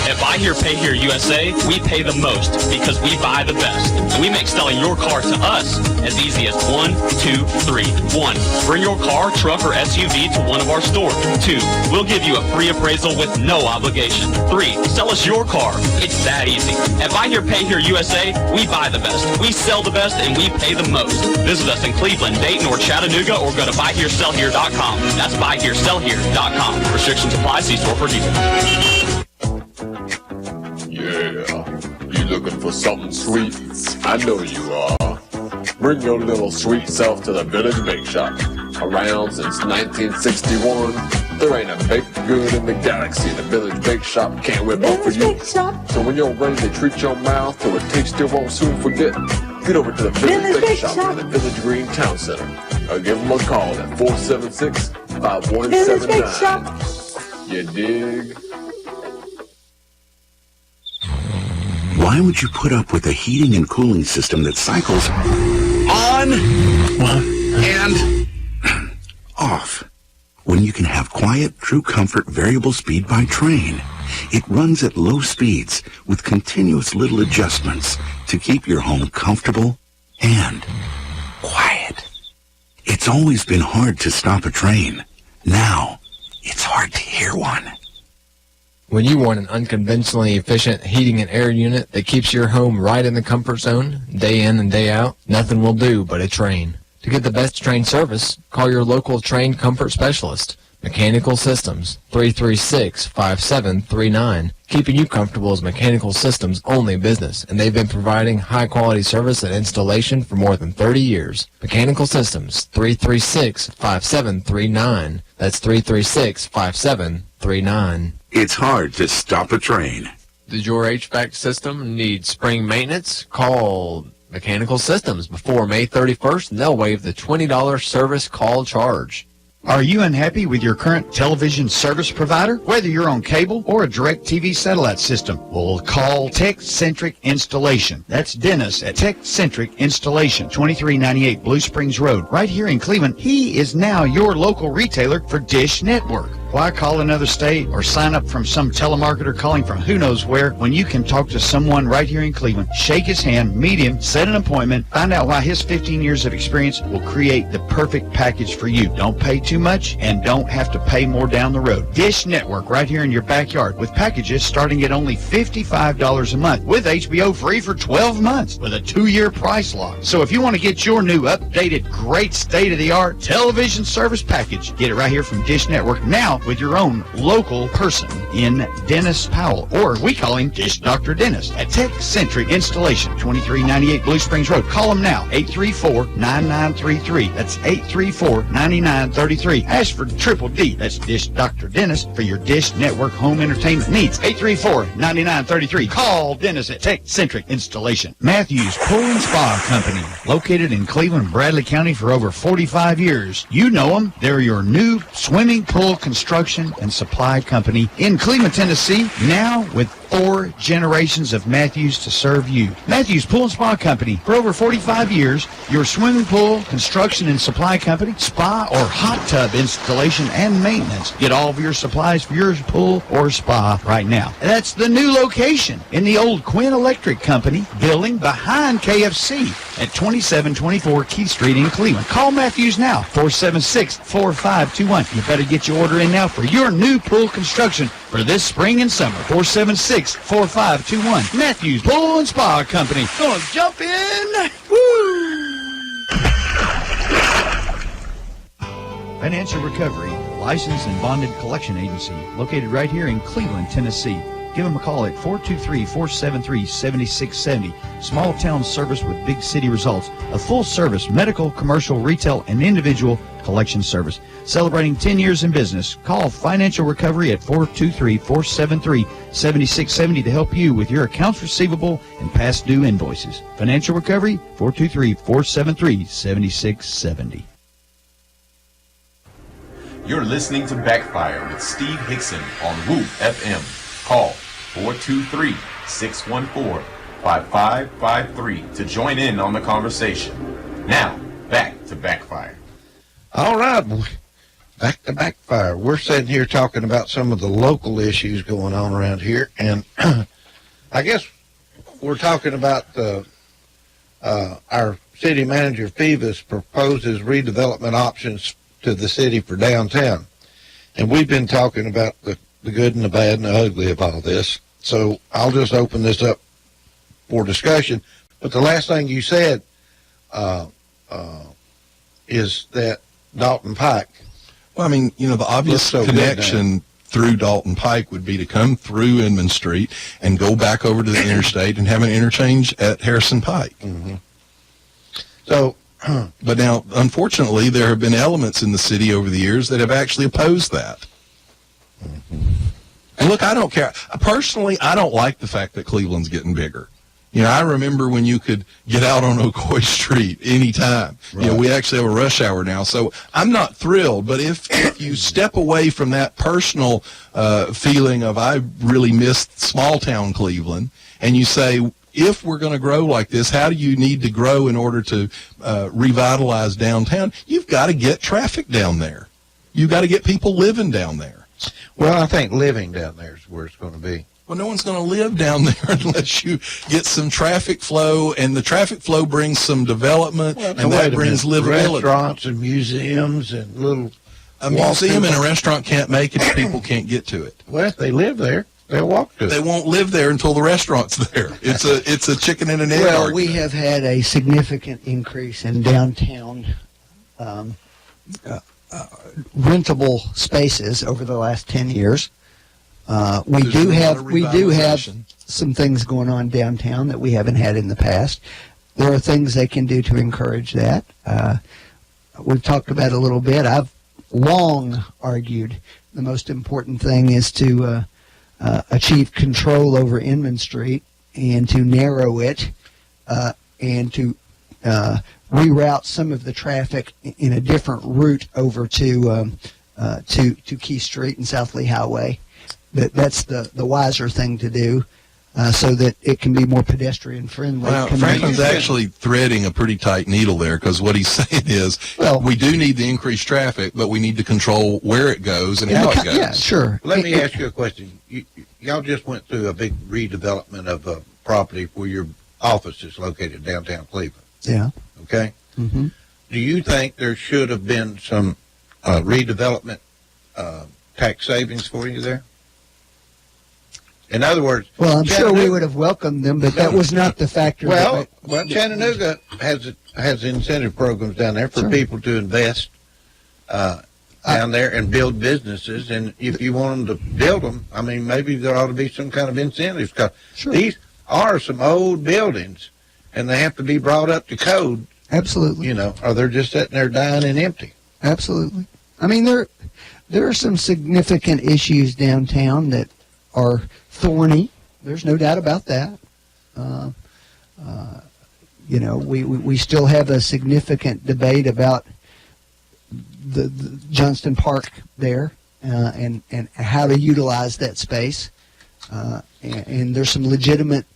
At Buy Here, Pay Here USA, we pay the most because we buy the best. And we make selling your car to us as easy as 1, 2, 3. 1, bring your car, truck, or SUV to one of our stores. 2, we'll give you a free appraisal with no obligation. 3, sell us your car. It's that easy. At Buy Here, Pay Here USA, we buy the best. We sell the best and we pay the most. Visit us in Cleveland, Dayton, or Chattanooga, or go to buyheresellhere.com. That's buyheresellhere.com. Restrictions apply. See store for details. Yeah, you looking for something sweet? I know you are. Bring your little sweet self to the Village Bake Shop. Around since 1961, there ain't a baked good in the galaxy the Village Bake Shop can't whip up for you. So when you're ready to treat your mouth to a taste you won't soon forget, get over to the Village Bake Shop in the Village Green Town Center, or give them a call at 476-5179. You dig? Why would you put up with a heating and cooling system that cycles on and off when you can have quiet, true comfort, variable speed by train? It runs at low speeds with continuous little adjustments to keep your home comfortable and quiet. It's always been hard to stop a train. Now, it's hard to hear one. When you want an unconventionally efficient heating and air unit that keeps your home right in the comfort zone, day in and day out, nothing will do but a Train. To get the best Train service, call your local Train comfort specialist. Mechanical Systems, 336-5739. Keeping you comfortable is Mechanical Systems' only business, and they've been providing high-quality service and installation for more than 30 years. Mechanical Systems, 336-5739. That's 336-5739. It's hard to stop a train. Does your HVAC system need spring maintenance? Call Mechanical Systems before May 31st, and they'll waive the $20 service call charge. Are you unhappy with your current television service provider? Whether you're on cable or a direct TV satellite system, we'll call Tech-Centric Installation. That's Dennis at Tech-Centric Installation, 2398 Blue Springs Road, right here in Cleveland. He is now your local retailer for Dish Network. Why call another state or sign up from some telemarketer calling from who knows where when you can talk to someone right here in Cleveland, shake his hand, meet him, set an appointment, find out why his 15 years of experience will create the perfect package for you. Don't pay too much and don't have to pay more down the road. Dish Network right here in your backyard with packages starting at only $55 a month with HBO free for 12 months with a 2-year price lock. So if you want to get your new updated, great state-of-the-art television service package, get it right here from Dish Network now with your own local person in Dennis Powell, or we call him Dish Dr. Dennis, at Tech Centric Installation, 2398 Blue Springs Road. Call him now, 834-9933. That's 834-9933. Ask for Triple D, that's Dish Dr. Dennis, for your Dish Network home entertainment needs. 834-9933. Call Dennis at Tech Centric Installation. Matthews Pool and Spa Company, located in Cleveland, Bradley County for over 45 years. You know them. They're your new swimming pool construction and supply company in Cleveland, Tennessee, now with 4 generations of Matthews to serve you. Matthews Pool and Spa Company, for over 45 years, your swimming pool, construction and supply company, spa or hot tub installation and maintenance. Get all of your supplies for your pool or spa right now. That's the new location in the old Quinn Electric Company building behind KFC at 2724 Key Street in Cleveland. Call Matthews now, 476-4521. You better get your order in now for your new pool construction for this spring and summer. 476-4521. Matthews Pool and Spa Company. Gonna jump in. Woo! Financial Recovery, licensed and bonded collection agency, located right here in Cleveland, Tennessee. Give them a call at 423-473-7670. Small town service with big city results. A full service medical, commercial, retail, and individual collection service. Celebrating 10 years in business. Call Financial Recovery at 423-473-7670 to help you with your accounts receivable and past due invoices. Financial Recovery, 423-473-7670. You're listening to Backfire with Steve Hickson on Woo FM. Call 423-614-5553 to join in on the conversation. Now, back to Backfire. All right, back to Backfire. We're sitting here talking about some of the local issues going on around here, and I guess we're talking about our city manager, Phoebus, proposes redevelopment options to the city for downtown. And we've been talking about the good and the bad and the ugly of all this. So I'll just open this up for discussion. But the last thing you said is that Dalton Pike. Well, I mean, you know, the obvious connection through Dalton Pike would be to come through Inman Street and go back over to the interstate and have an interchange at Harrison Pike. Mm-hmm. So, but now, unfortunately, there have been elements in the city over the years that have actually opposed that. Mm-hmm. And look, I don't care. Personally, I don't like the fact that Cleveland's getting bigger. You know, I remember when you could get out on Ocoee Street anytime. Right. You know, we actually have a rush hour now. So I'm not thrilled, but if you step away from that personal feeling of I really missed small town Cleveland, and you say, if we're going to grow like this, how do you need to grow in order to revitalize downtown? You've got to get traffic down there. You've got to get people living down there. Well, I think living down there is where it's going to be. Well, no one's going to live down there unless you get some traffic flow, and the traffic flow brings some development, and that brings livability. Restaurants and museums and little... A museum and a restaurant can't make it if people can't get to it. Well, if they live there, they'll walk to it. They won't live there until the rent's there. It's a chicken and an egg argument. We have had a significant increase in downtown rentable spaces over the last 10 years. We do have some things going on downtown that we haven't had in the past. There are things they can do to encourage that. We've talked about it a little bit. I've long argued the most important thing is to achieve control over Inman Street and to narrow it and to reroute some of the traffic in a different route over to Key Street and South Lee Highway. That's the wiser thing to do, so that it can be more pedestrian friendly. Well, Franklin's actually threading a pretty tight needle there, because what he's saying is, we do need the increased traffic, but we need to control where it goes and how it goes. Yeah, sure. Let me ask you a question. Y'all just went through a big redevelopment of a property where your office is located downtown Cleveland. Yeah. Okay? Mm-hmm. Do you think there should have been some redevelopment tax savings for you there? In other words, well, I'm sure we would have welcomed them, but that was not the factor. Well, Chattanooga has incentive programs down there for people to invest down there and build businesses. And if you want them to build them, I mean, maybe there ought to be some kind of incentives, because these are some old buildings, and they have to be brought up to code. Absolutely. You know, or they're just sitting there dying and empty. Absolutely. I mean, there are some significant issues downtown that are thorny. There's no doubt about that. You know, we still have a significant debate about the Johnston Park there and how to utilize that space. And there's some legitimate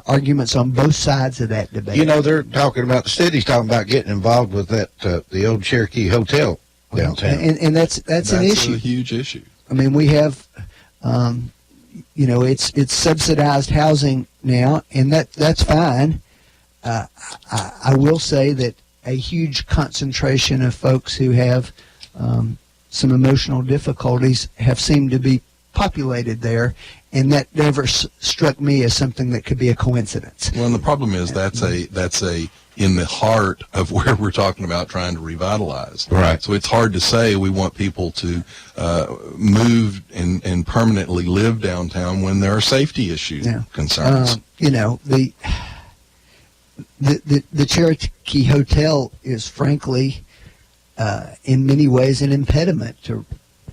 arguments on both sides of that debate. You know, they're talking about, the city's talking about getting involved with that, the old Cherokee Hotel downtown. And that's an issue. That's a huge issue. I mean, we have, you know, it's subsidized housing now, and that's fine. I will say that a huge concentration of folks who have some emotional difficulties have seemed to be populated there, and that never struck me as something that could be a coincidence. Well, and the problem is that's a in the heart of where we're talking about trying to revitalize. Right. So it's hard to say we want people to move and permanently live downtown when there are safety issues, concerns. You know, the Cherokee Hotel is frankly, in many ways, an impediment to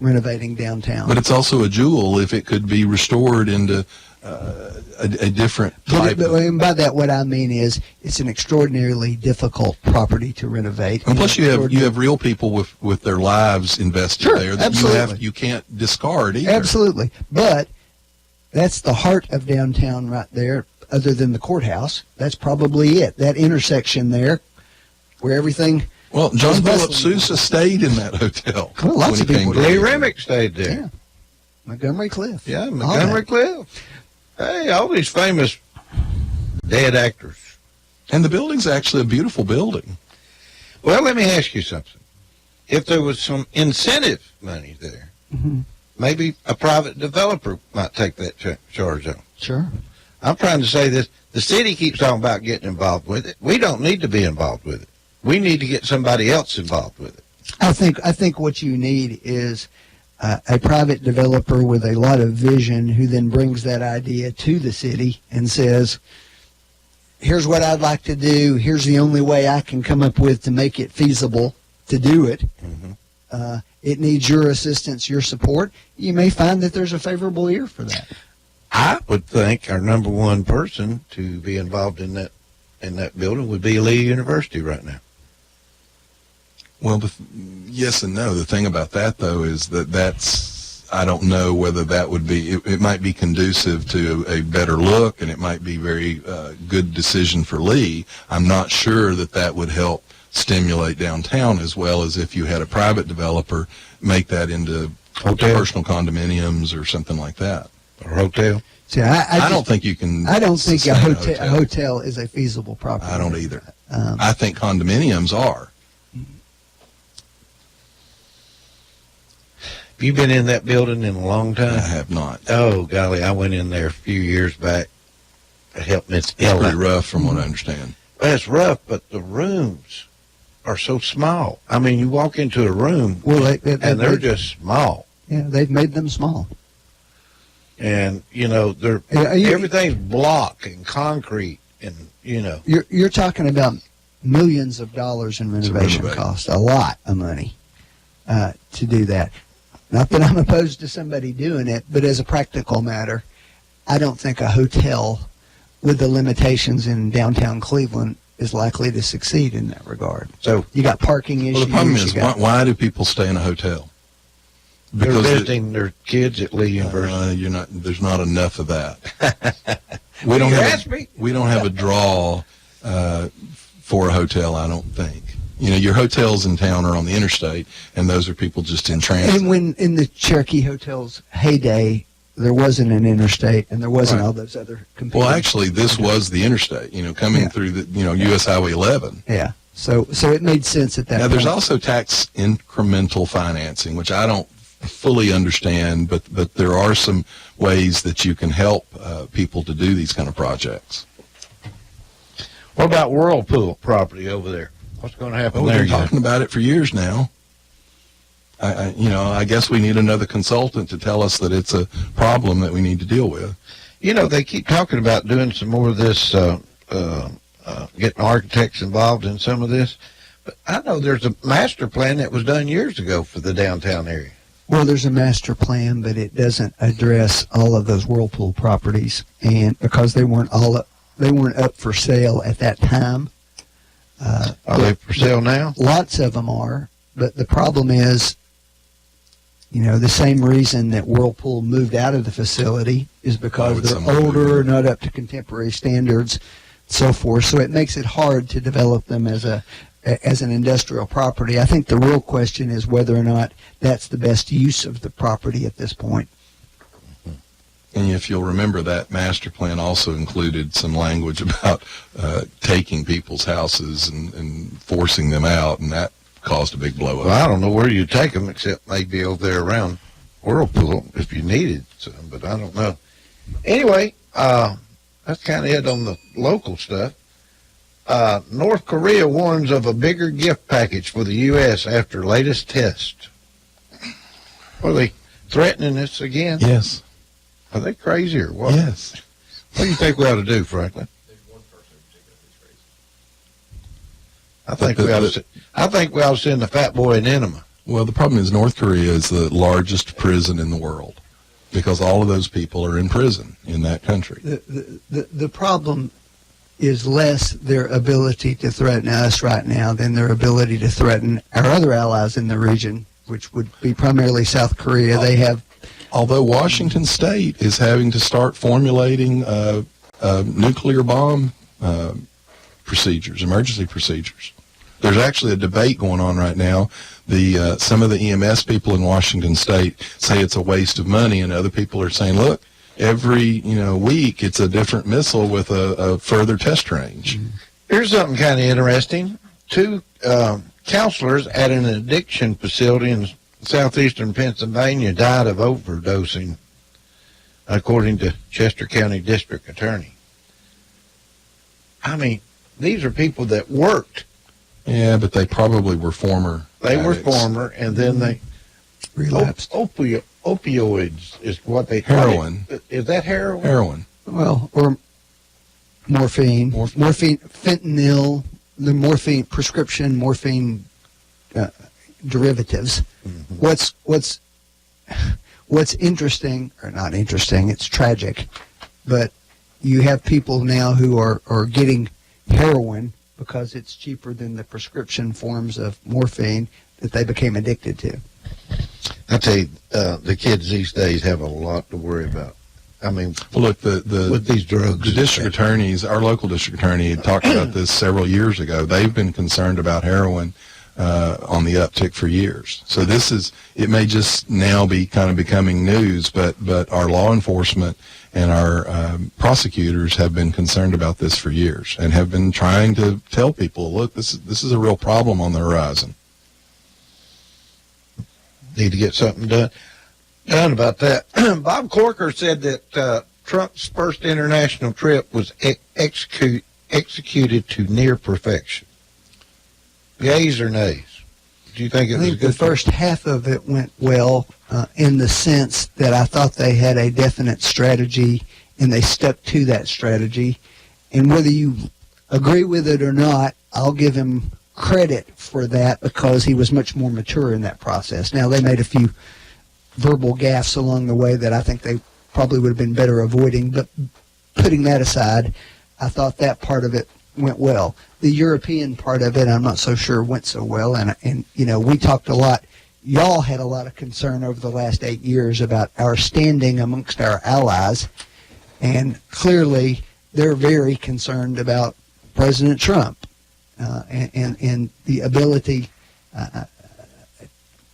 renovating downtown. But it's also a jewel if it could be restored into a different type. And by that, what I mean is it's an extraordinarily difficult property to renovate. And plus, you have real people with their lives invested there that you can't discard either. Absolutely, but that's the heart of downtown right there. Other than the courthouse, that's probably it. That intersection there, where everything. Well, John Philip Sousa stayed in that hotel. Well, lots of people. Lee Remick stayed there. Yeah. Montgomery Cliff. Yeah, Montgomery Cliff. Hey, all these famous dead actors. And the building's actually a beautiful building. Well, let me ask you something. If there was some incentive money there, maybe a private developer might take that charge on. Sure. I'm trying to say this. The city keeps talking about getting involved with it. We don't need to be involved with it. We need to get somebody else involved with it. I think what you need is a private developer with a lot of vision who then brings that idea to the city and says, here's what I'd like to do. Here's the only way I can come up with to make it feasible to do it. It needs your assistance, your support. You may find that there's a favorable ear for that. I would think our number one person to be involved in that building would be Lee University right now. Well, yes and no. The thing about that, though, is that's, I don't know whether that would be, it might be conducive to a better look, and it might be very good decision for Lee. I'm not sure that would help stimulate downtown as well as if you had a private developer make that into personal condominiums or something like that. Or hotel. See, I don't think you can. I don't think a hotel is a feasible property. I don't either. I think condominiums are. Have you been in that building in a long time? I have not. Oh, golly, I went in there a few years back. It helped me. It's pretty rough from what I understand. Well, it's rough, but the rooms are so small. I mean, you walk into a room, and they're just small. Yeah, they've made them small. And, you know, everything's block and concrete, and, you know. You're talking about millions of dollars in renovation costs, a lot of money to do that. Not that I'm opposed to somebody doing it, but as a practical matter, I don't think a hotel with the limitations in downtown Cleveland is likely to succeed in that regard. So you got parking issues. Well, the problem is, why do people stay in a hotel? Because they're visiting their kids at Lee University. There's not enough of that. We don't have a draw for a hotel, I don't think. You know, your hotels in town are on the interstate, and those are people just in transit. And when in the Cherokee Hotel's heyday, there wasn't an interstate, and there wasn't all those other competing. Well, actually, this was the interstate, you know, coming through the, US Highway 11. Yeah. So it made sense at that point. Now, there's also tax incremental financing, which I don't fully understand, but there are some ways that you can help people to do these kind of projects. What about Whirlpool property over there? What's going to happen there? We've been talking about it for years now. I guess we need another consultant to tell us that it's a problem that we need to deal with. They keep talking about doing some more of this, getting architects involved in some of this. But I know there's a master plan that was done years ago for the downtown area. Well, there's a master plan, but it doesn't address all of those Whirlpool properties, and because they weren't up for sale at that time. Are they for sale now? Lots of them are, but the problem is, the same reason that Whirlpool moved out of the facility is because they're older, not up to contemporary standards, so forth. So it makes it hard to develop them as an industrial property. I think the real question is whether or not that's the best use of the property at this point. And if you'll remember, that master plan also included some language about taking people's houses and forcing them out, and that caused a big blow up. Well, I don't know where you take them, except maybe over there around Whirlpool if you needed some, but I don't know. Anyway, that's kind of it on the local stuff. North Korea warns of a bigger gift package for the U.S. after latest test. Are they threatening us again? Yes. Are they crazy or what? Yes. What do you think we ought to do, Franklin? I think we ought to send the fat boy an enema. Well, the problem is North Korea is the largest prison in the world because all of those people are in prison in that country. The problem is less their ability to threaten us right now than their ability to threaten our other allies in the region, which would be primarily South Korea. They have, although Washington State is having to start formulating nuclear bomb procedures, emergency procedures. There's actually a debate going on right now. Some of the EMS people in Washington State say it's a waste of money, and other people are saying, look, every week it's a different missile with a further test range. Here's something kind of interesting. 2 counselors at an addiction facility in southeastern Pennsylvania died of overdosing, according to Chester County District Attorney. I mean, these are people that worked. Yeah, but they probably were former. They were former, and then they relapsed. Opioids is what they. Heroin. Is that heroin? Heroin. Well, or morphine, fentanyl, the morphine prescription morphine derivatives. Mm-hmm. What's interesting, or not interesting? It's tragic, but you have people now who are getting heroin because it's cheaper than the prescription forms of morphine that they became addicted to. I tell you, the kids these days have a lot to worry about. I mean, well, look, with these drugs. The district attorneys, our local district attorney had talked about this several years ago. They've been concerned about heroin on the uptick for years. So it may just now be kind of becoming news, but our law enforcement and our prosecutors have been concerned about this for years and have been trying to tell people, look, this is a real problem on the horizon. Need to get something done about that. Bob Corker said that Trump's first international trip was executed to near perfection. Yays or nays? Do you think it was a good? The first half of it went well in the sense that I thought they had a definite strategy and they stuck to that strategy. And whether you agree with it or not, I'll give him credit for that because he was much more mature in that process. Now, they made a few verbal gaffes along the way that I think they probably would have been better avoiding, but putting that aside, I thought that part of it went well. The European part of it, I'm not so sure went so well, and we talked a lot. Y'all had a lot of concern over the last 8 years about our standing amongst our allies, and clearly they're very concerned about President Trump and the ability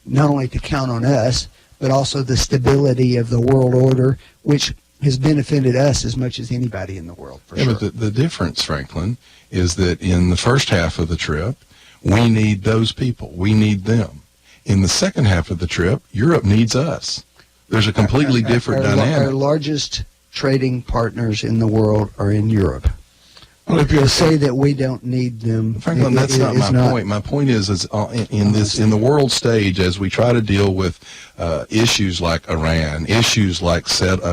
not only to count on us, but also the stability of the world order, which has benefited us as much as anybody in the world, for sure. But the difference, Franklin, is that in the first half of the trip, we need those people. We need them. In the second half of the trip, Europe needs us. There's a completely different dynamic. Our largest trading partners in the world are in Europe. To say that we don't need them, Franklin, that's not my point. My point is in the world stage, as we try to deal with issues like Iran, issues like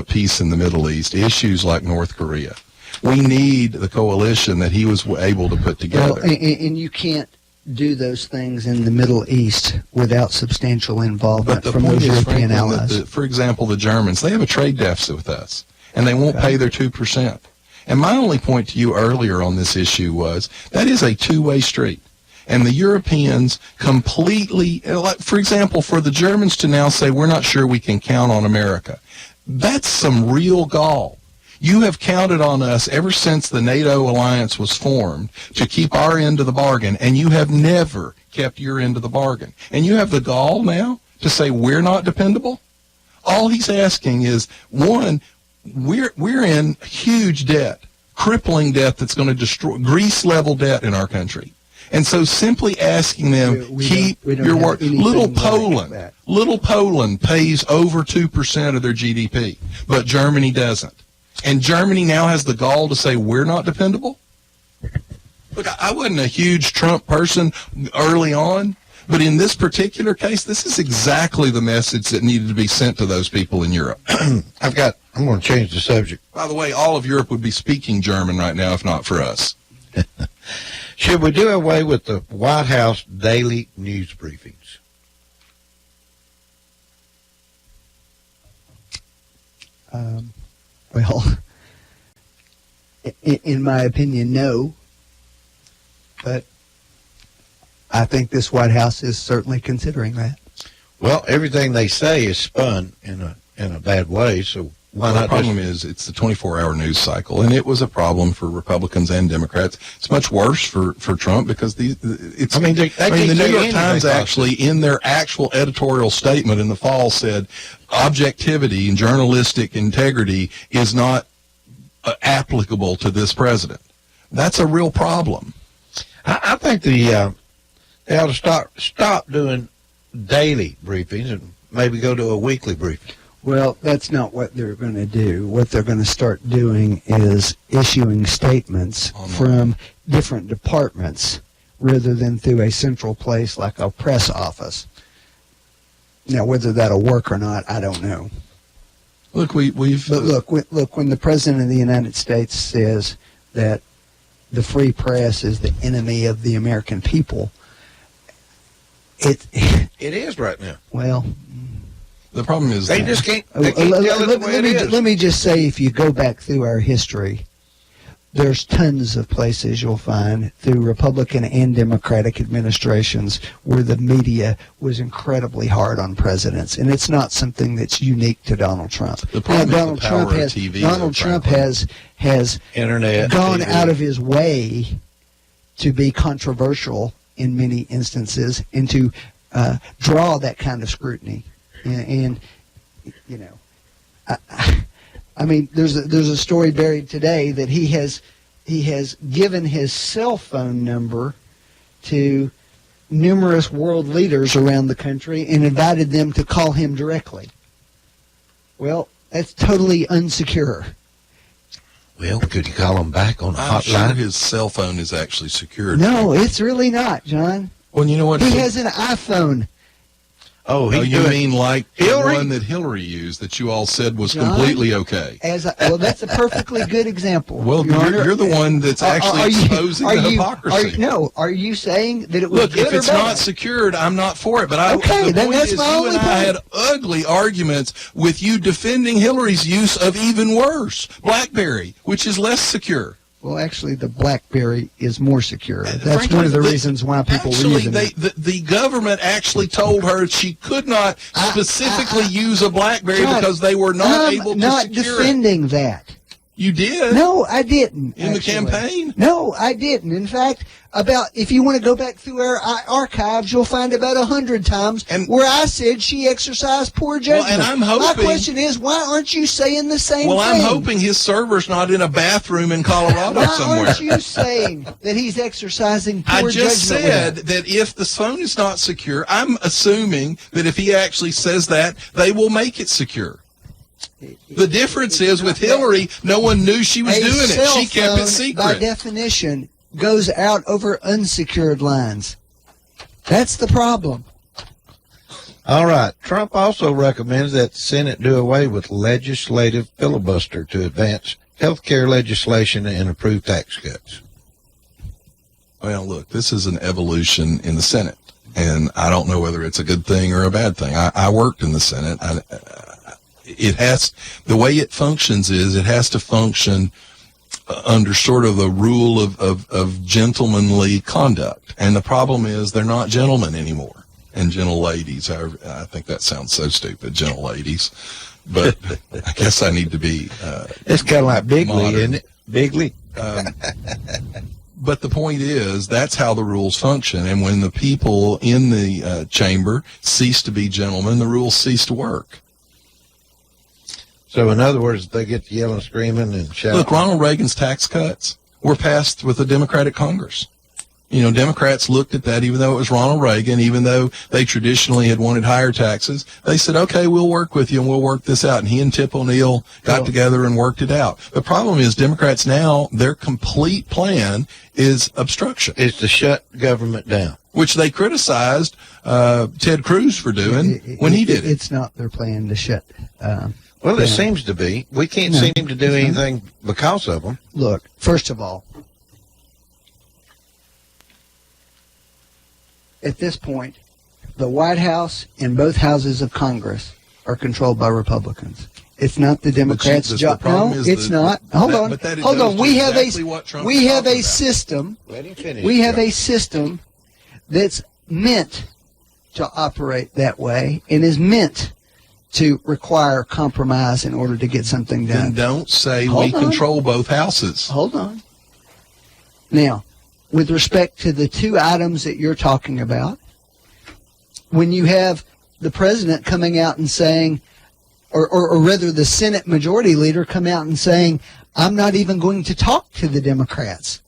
peace in the Middle East, issues like North Korea, we need the coalition that he was able to put together. Well, and you can't do those things in the Middle East without substantial involvement from those European allies. For example, the Germans, they have a trade deficit with us, and they won't pay their 2%. And my only point to you earlier on this issue was that is a two-way street. And the Europeans completely, like, for example, for the Germans to now say, we're not sure we can count on America, that's some real gall. You have counted on us ever since the NATO alliance was formed to keep our end of the bargain, and you have never kept your end of the bargain. And you have the gall now to say we're not dependable? All he's asking is, one, we're in huge debt, crippling debt that's going to destroy Greece-level debt in our country. And so simply asking them, keep your word. Little Poland pays over 2% of their GDP, but Germany doesn't. And Germany now has the gall to say we're not dependable? Look, I wasn't a huge Trump person early on, but in this particular case, this is exactly the message that needed to be sent to those people in Europe. I'm going to change the subject. By the way, all of Europe would be speaking German right now if not for us. Should we do away with the White House daily news briefings? Well, in my opinion, no. But I think this White House is certainly considering that. Well, everything they say is spun in a bad way, so why not? The problem is it's the 24-hour news cycle, and it was a problem for Republicans and Democrats. It's much worse for Trump because the New York Times actually, in their actual editorial statement in the fall, said objectivity and journalistic integrity is not applicable to this president. That's a real problem. I think they ought to stop doing daily briefings and maybe go to a weekly briefing. Well, that's not what they're going to do. What they're going to start doing is issuing statements from different departments rather than through a central place like a press office. Now, whether that'll work or not, I don't know. Look, look, when the President of the United States says that the free press is the enemy of the American people, it is right now. Well, the problem is they just can't. Let me just say, if you go back through our history, there's tons of places you'll find through Republican and Democratic administrations where the media was incredibly hard on presidents, and it's not something that's unique to Donald Trump. Donald Trump has Internet, gone TV. Out of his way to be controversial in many instances and to draw that kind of scrutiny. And you know, I mean, there's a story buried today that he has given his cell phone number to numerous world leaders around the country and invited them to call him directly. Well, that's totally unsecure. Well, could you call him back on a I'm hotline? sure his cell phone is actually secured. No, it's really not, John. Well, you know what? He has an iPhone. Oh, you mean like Hillary? The one that Hillary used that you all said was completely okay? Well, that's a perfectly good example. Well, you're the one that's actually exposing the hypocrisy. Are you saying that it was Look, good if it's not secured, I'm not for it. But okay, the then point that's is, my you only and I point. had ugly arguments with you defending Hillary's use of even worse, BlackBerry, which is less secure. Well, actually, the BlackBerry is more secure. That's one of the reasons why people were using it. The government actually told her she could not specifically use a BlackBerry because they were not able to secure it. I'm not defending that. You did? No, I didn't. In the campaign? No, I didn't. In fact, if you want to go back through our archives, you'll find about 100 times where I said she exercised poor judgment. Well, and I'm hoping, my question is, why aren't you saying the same thing? Well, I'm hoping his server's not in a bathroom in Colorado somewhere. Why aren't you saying that he's exercising poor judgment? I just said that if the phone is not secure, I'm assuming that if he actually says that, they will make it secure. The difference is with Hillary, no one knew she was doing it. She kept it secret. By definition, goes out over unsecured lines. That's the problem. All right. Trump also recommends that the Senate do away with legislative filibuster to advance health care legislation and approve tax cuts. Well, look, this is an evolution in the Senate, and I don't know whether it's a good thing or a bad thing. I worked in the Senate. The way it functions is it has to function under sort of the rule of gentlemanly conduct. And the problem is they're not gentlemen anymore. And gentle ladies, I think that sounds so stupid, gentle ladies. But I guess I need to be it's kind of like Bigley, modern. isn't it? Bigley. But the point is, that's how the rules function. And when the people in the chamber cease to be gentlemen, the rules cease to work. So, in other words, they get to yelling, screaming, and shouting. Look, Ronald Reagan's tax cuts were passed with a Democratic Congress. You know, Democrats looked at that, even though it was Ronald Reagan, even though they traditionally had wanted higher taxes. They said, okay, we'll work with you and we'll work this out. And he and Tip O'Neill got together and worked it out. The problem is Democrats now, their complete plan is obstruction. It's to shut government down. Which they criticized Ted Cruz for doing when he did it. It's not their plan to shut Well, it seems to be. We can't seem to do anything because of them. Look, first of all, at this point, the White House and both houses of Congress are controlled by Republicans. It's not the Democrats' job. No, it's not. Hold on. We have a system. Let him finish. We have a system that's meant to operate that way and is meant to require compromise in order to get something done. Then don't say we control both houses. Hold on. Now, with respect to the two items that you're talking about, when you have the president coming out and saying, or rather the Senate majority leader come out and saying, I'm not even going to talk to the Democrats.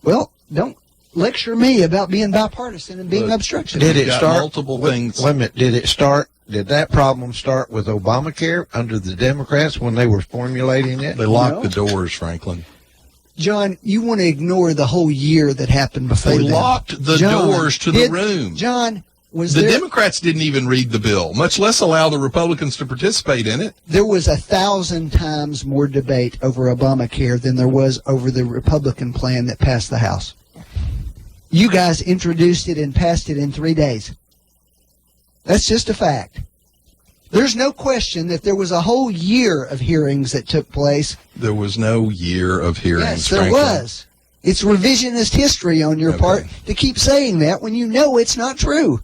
Well, don't lecture me about being bipartisan and being obstructionist. Did it start multiple things? Wait a minute. Did that problem start with Obamacare under the Democrats when they were formulating it? They locked the doors, Franklin. John, you want to ignore the whole year that happened before They that. locked the doors to the room. John, the Democrats didn't even read the bill, much less allow the Republicans to participate in it. There was 1,000 times more debate over Obamacare than there was over the Republican plan that passed the House. You guys introduced it and passed it in 3 days. That's just a fact. There's no question that there was a whole year of hearings that took place. There was no year of hearings, Yes, there Franklin. was. It's revisionist history on your part to keep saying that when you know it's not true.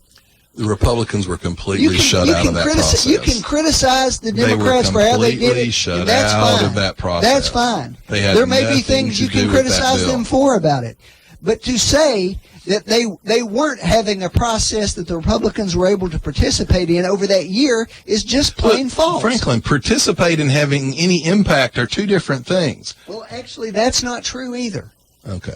The Republicans were completely shut out of that process. You can criticize the Democrats for how they did it. Shut That's out fine. of that process. That's fine. They had There may be nothing things to you do can with that criticize bill. them for about it. But to say that they weren't having a process that the Republicans were able to participate in over that year is just plain false. Franklin, participate in having any impact are two different things. Well, actually, that's not true either. Okay.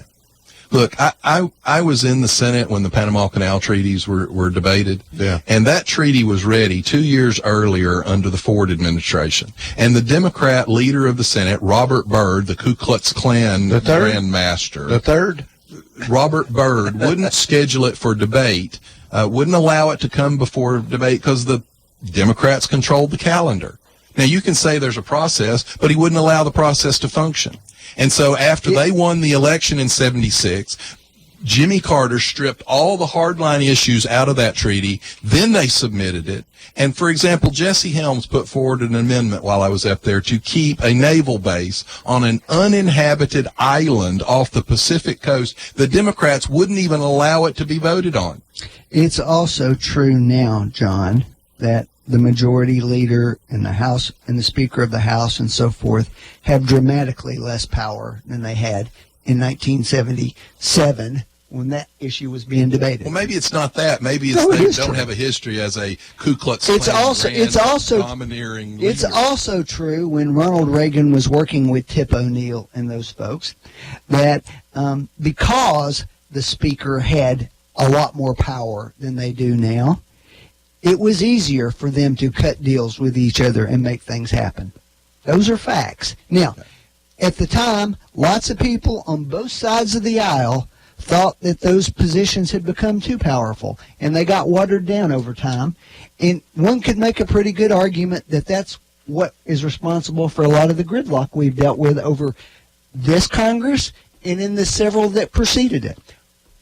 Look, I was in the Senate when the Panama Canal treaties were debated. Yeah. And that treaty was ready 2 years earlier under the Ford administration. And the Democrat leader of the Senate, Robert Byrd, the Ku Klux Klan Grand Master. The third? Robert Byrd wouldn't schedule it for debate, wouldn't allow it to come before debate because the Democrats controlled the calendar. Now, you can say there's a process, but he wouldn't allow the process to function. And so after they won the election in 76, Jimmy Carter stripped all the hardline issues out of that treaty. Then they submitted it. And, for example, Jesse Helms put forward an amendment while I was up there to keep a naval base on an uninhabited island off the Pacific coast. The Democrats wouldn't even allow it to be voted on. It's also true now, John, that the majority leader in the House and the Speaker of the House and so forth have dramatically less power than they had in 1977 when that issue was being debated. Well, maybe it's not that. Maybe it's they don't have a history as a Ku Klux Klan domineering leader. It's also true when Ronald Reagan was working with Tip O'Neill and those folks that because the Speaker had a lot more power than they do now, it was easier for them to cut deals with each other and make things happen. Those are facts. Now, at the time, lots of people on both sides of the aisle thought that those positions had become too powerful, and they got watered down over time. And one could make a pretty good argument that that's what is responsible for a lot of the gridlock we've dealt with over this Congress and in the several that preceded it.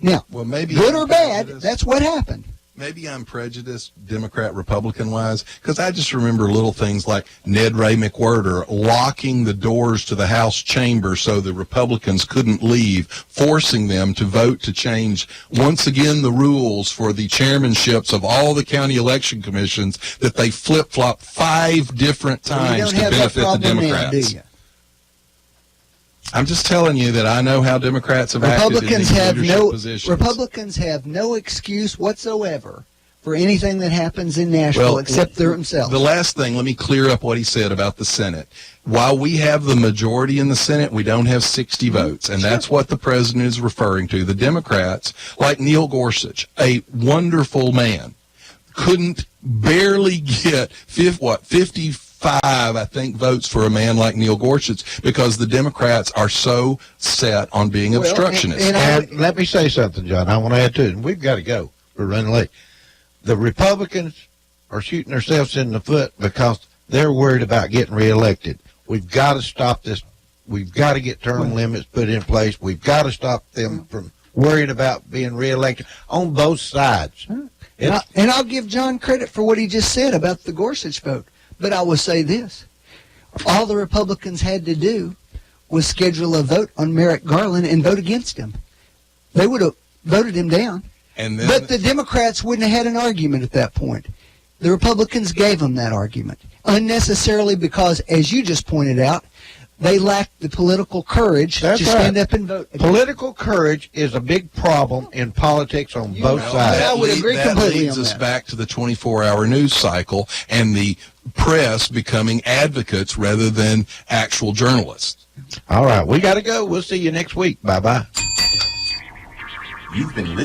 Now, well, maybe good or bad, that's what happened. Maybe I'm prejudiced, Democrat, Republican-wise, because I just remember little things like Ned Ray McWhirter locking the doors to the House chamber so the Republicans couldn't leave, forcing them to vote to change, once again, the rules for the chairmanships of all the county election commissions that they flip-flopped 5 different times to benefit the Democrats. Now, do you? I'm just telling you that I know how Democrats have acted in these leadership positions. Republicans have no excuse whatsoever for anything that happens in Nashville except themselves. The last thing, let me clear up what he said about the Senate. While we have the majority in the Senate, we don't have 60 votes, and that's what the president is referring to. The Democrats, like Neil Gorsuch, a wonderful man, couldn't barely get 55, I think, votes for a man like Neil Gorsuch because the Democrats are so set on being obstructionists. And let me say something, John. I want to add to it. And we've got to go. We're running late. The Republicans are shooting themselves in the foot because they're worried about getting reelected. We've got to stop this. We've got to get term limits put in place. We've got to stop them from worrying about being reelected on both sides. And I'll give John credit for what he just said about the Gorsuch vote. But I will say this. All the Republicans had to do was schedule a vote on Merrick Garland and vote against him. They would have voted him down. But the Democrats wouldn't have had an argument at that point. The Republicans gave them that argument. Unnecessarily because, as you just pointed out, they lacked the political courage to stand up and vote. Political courage is a big problem in politics on both sides. I would agree completely on that. That leads us back to the 24-hour news cycle and the press becoming advocates rather than actual journalists. All right, we got to go. We'll see you next week. Bye-bye. You've been listening.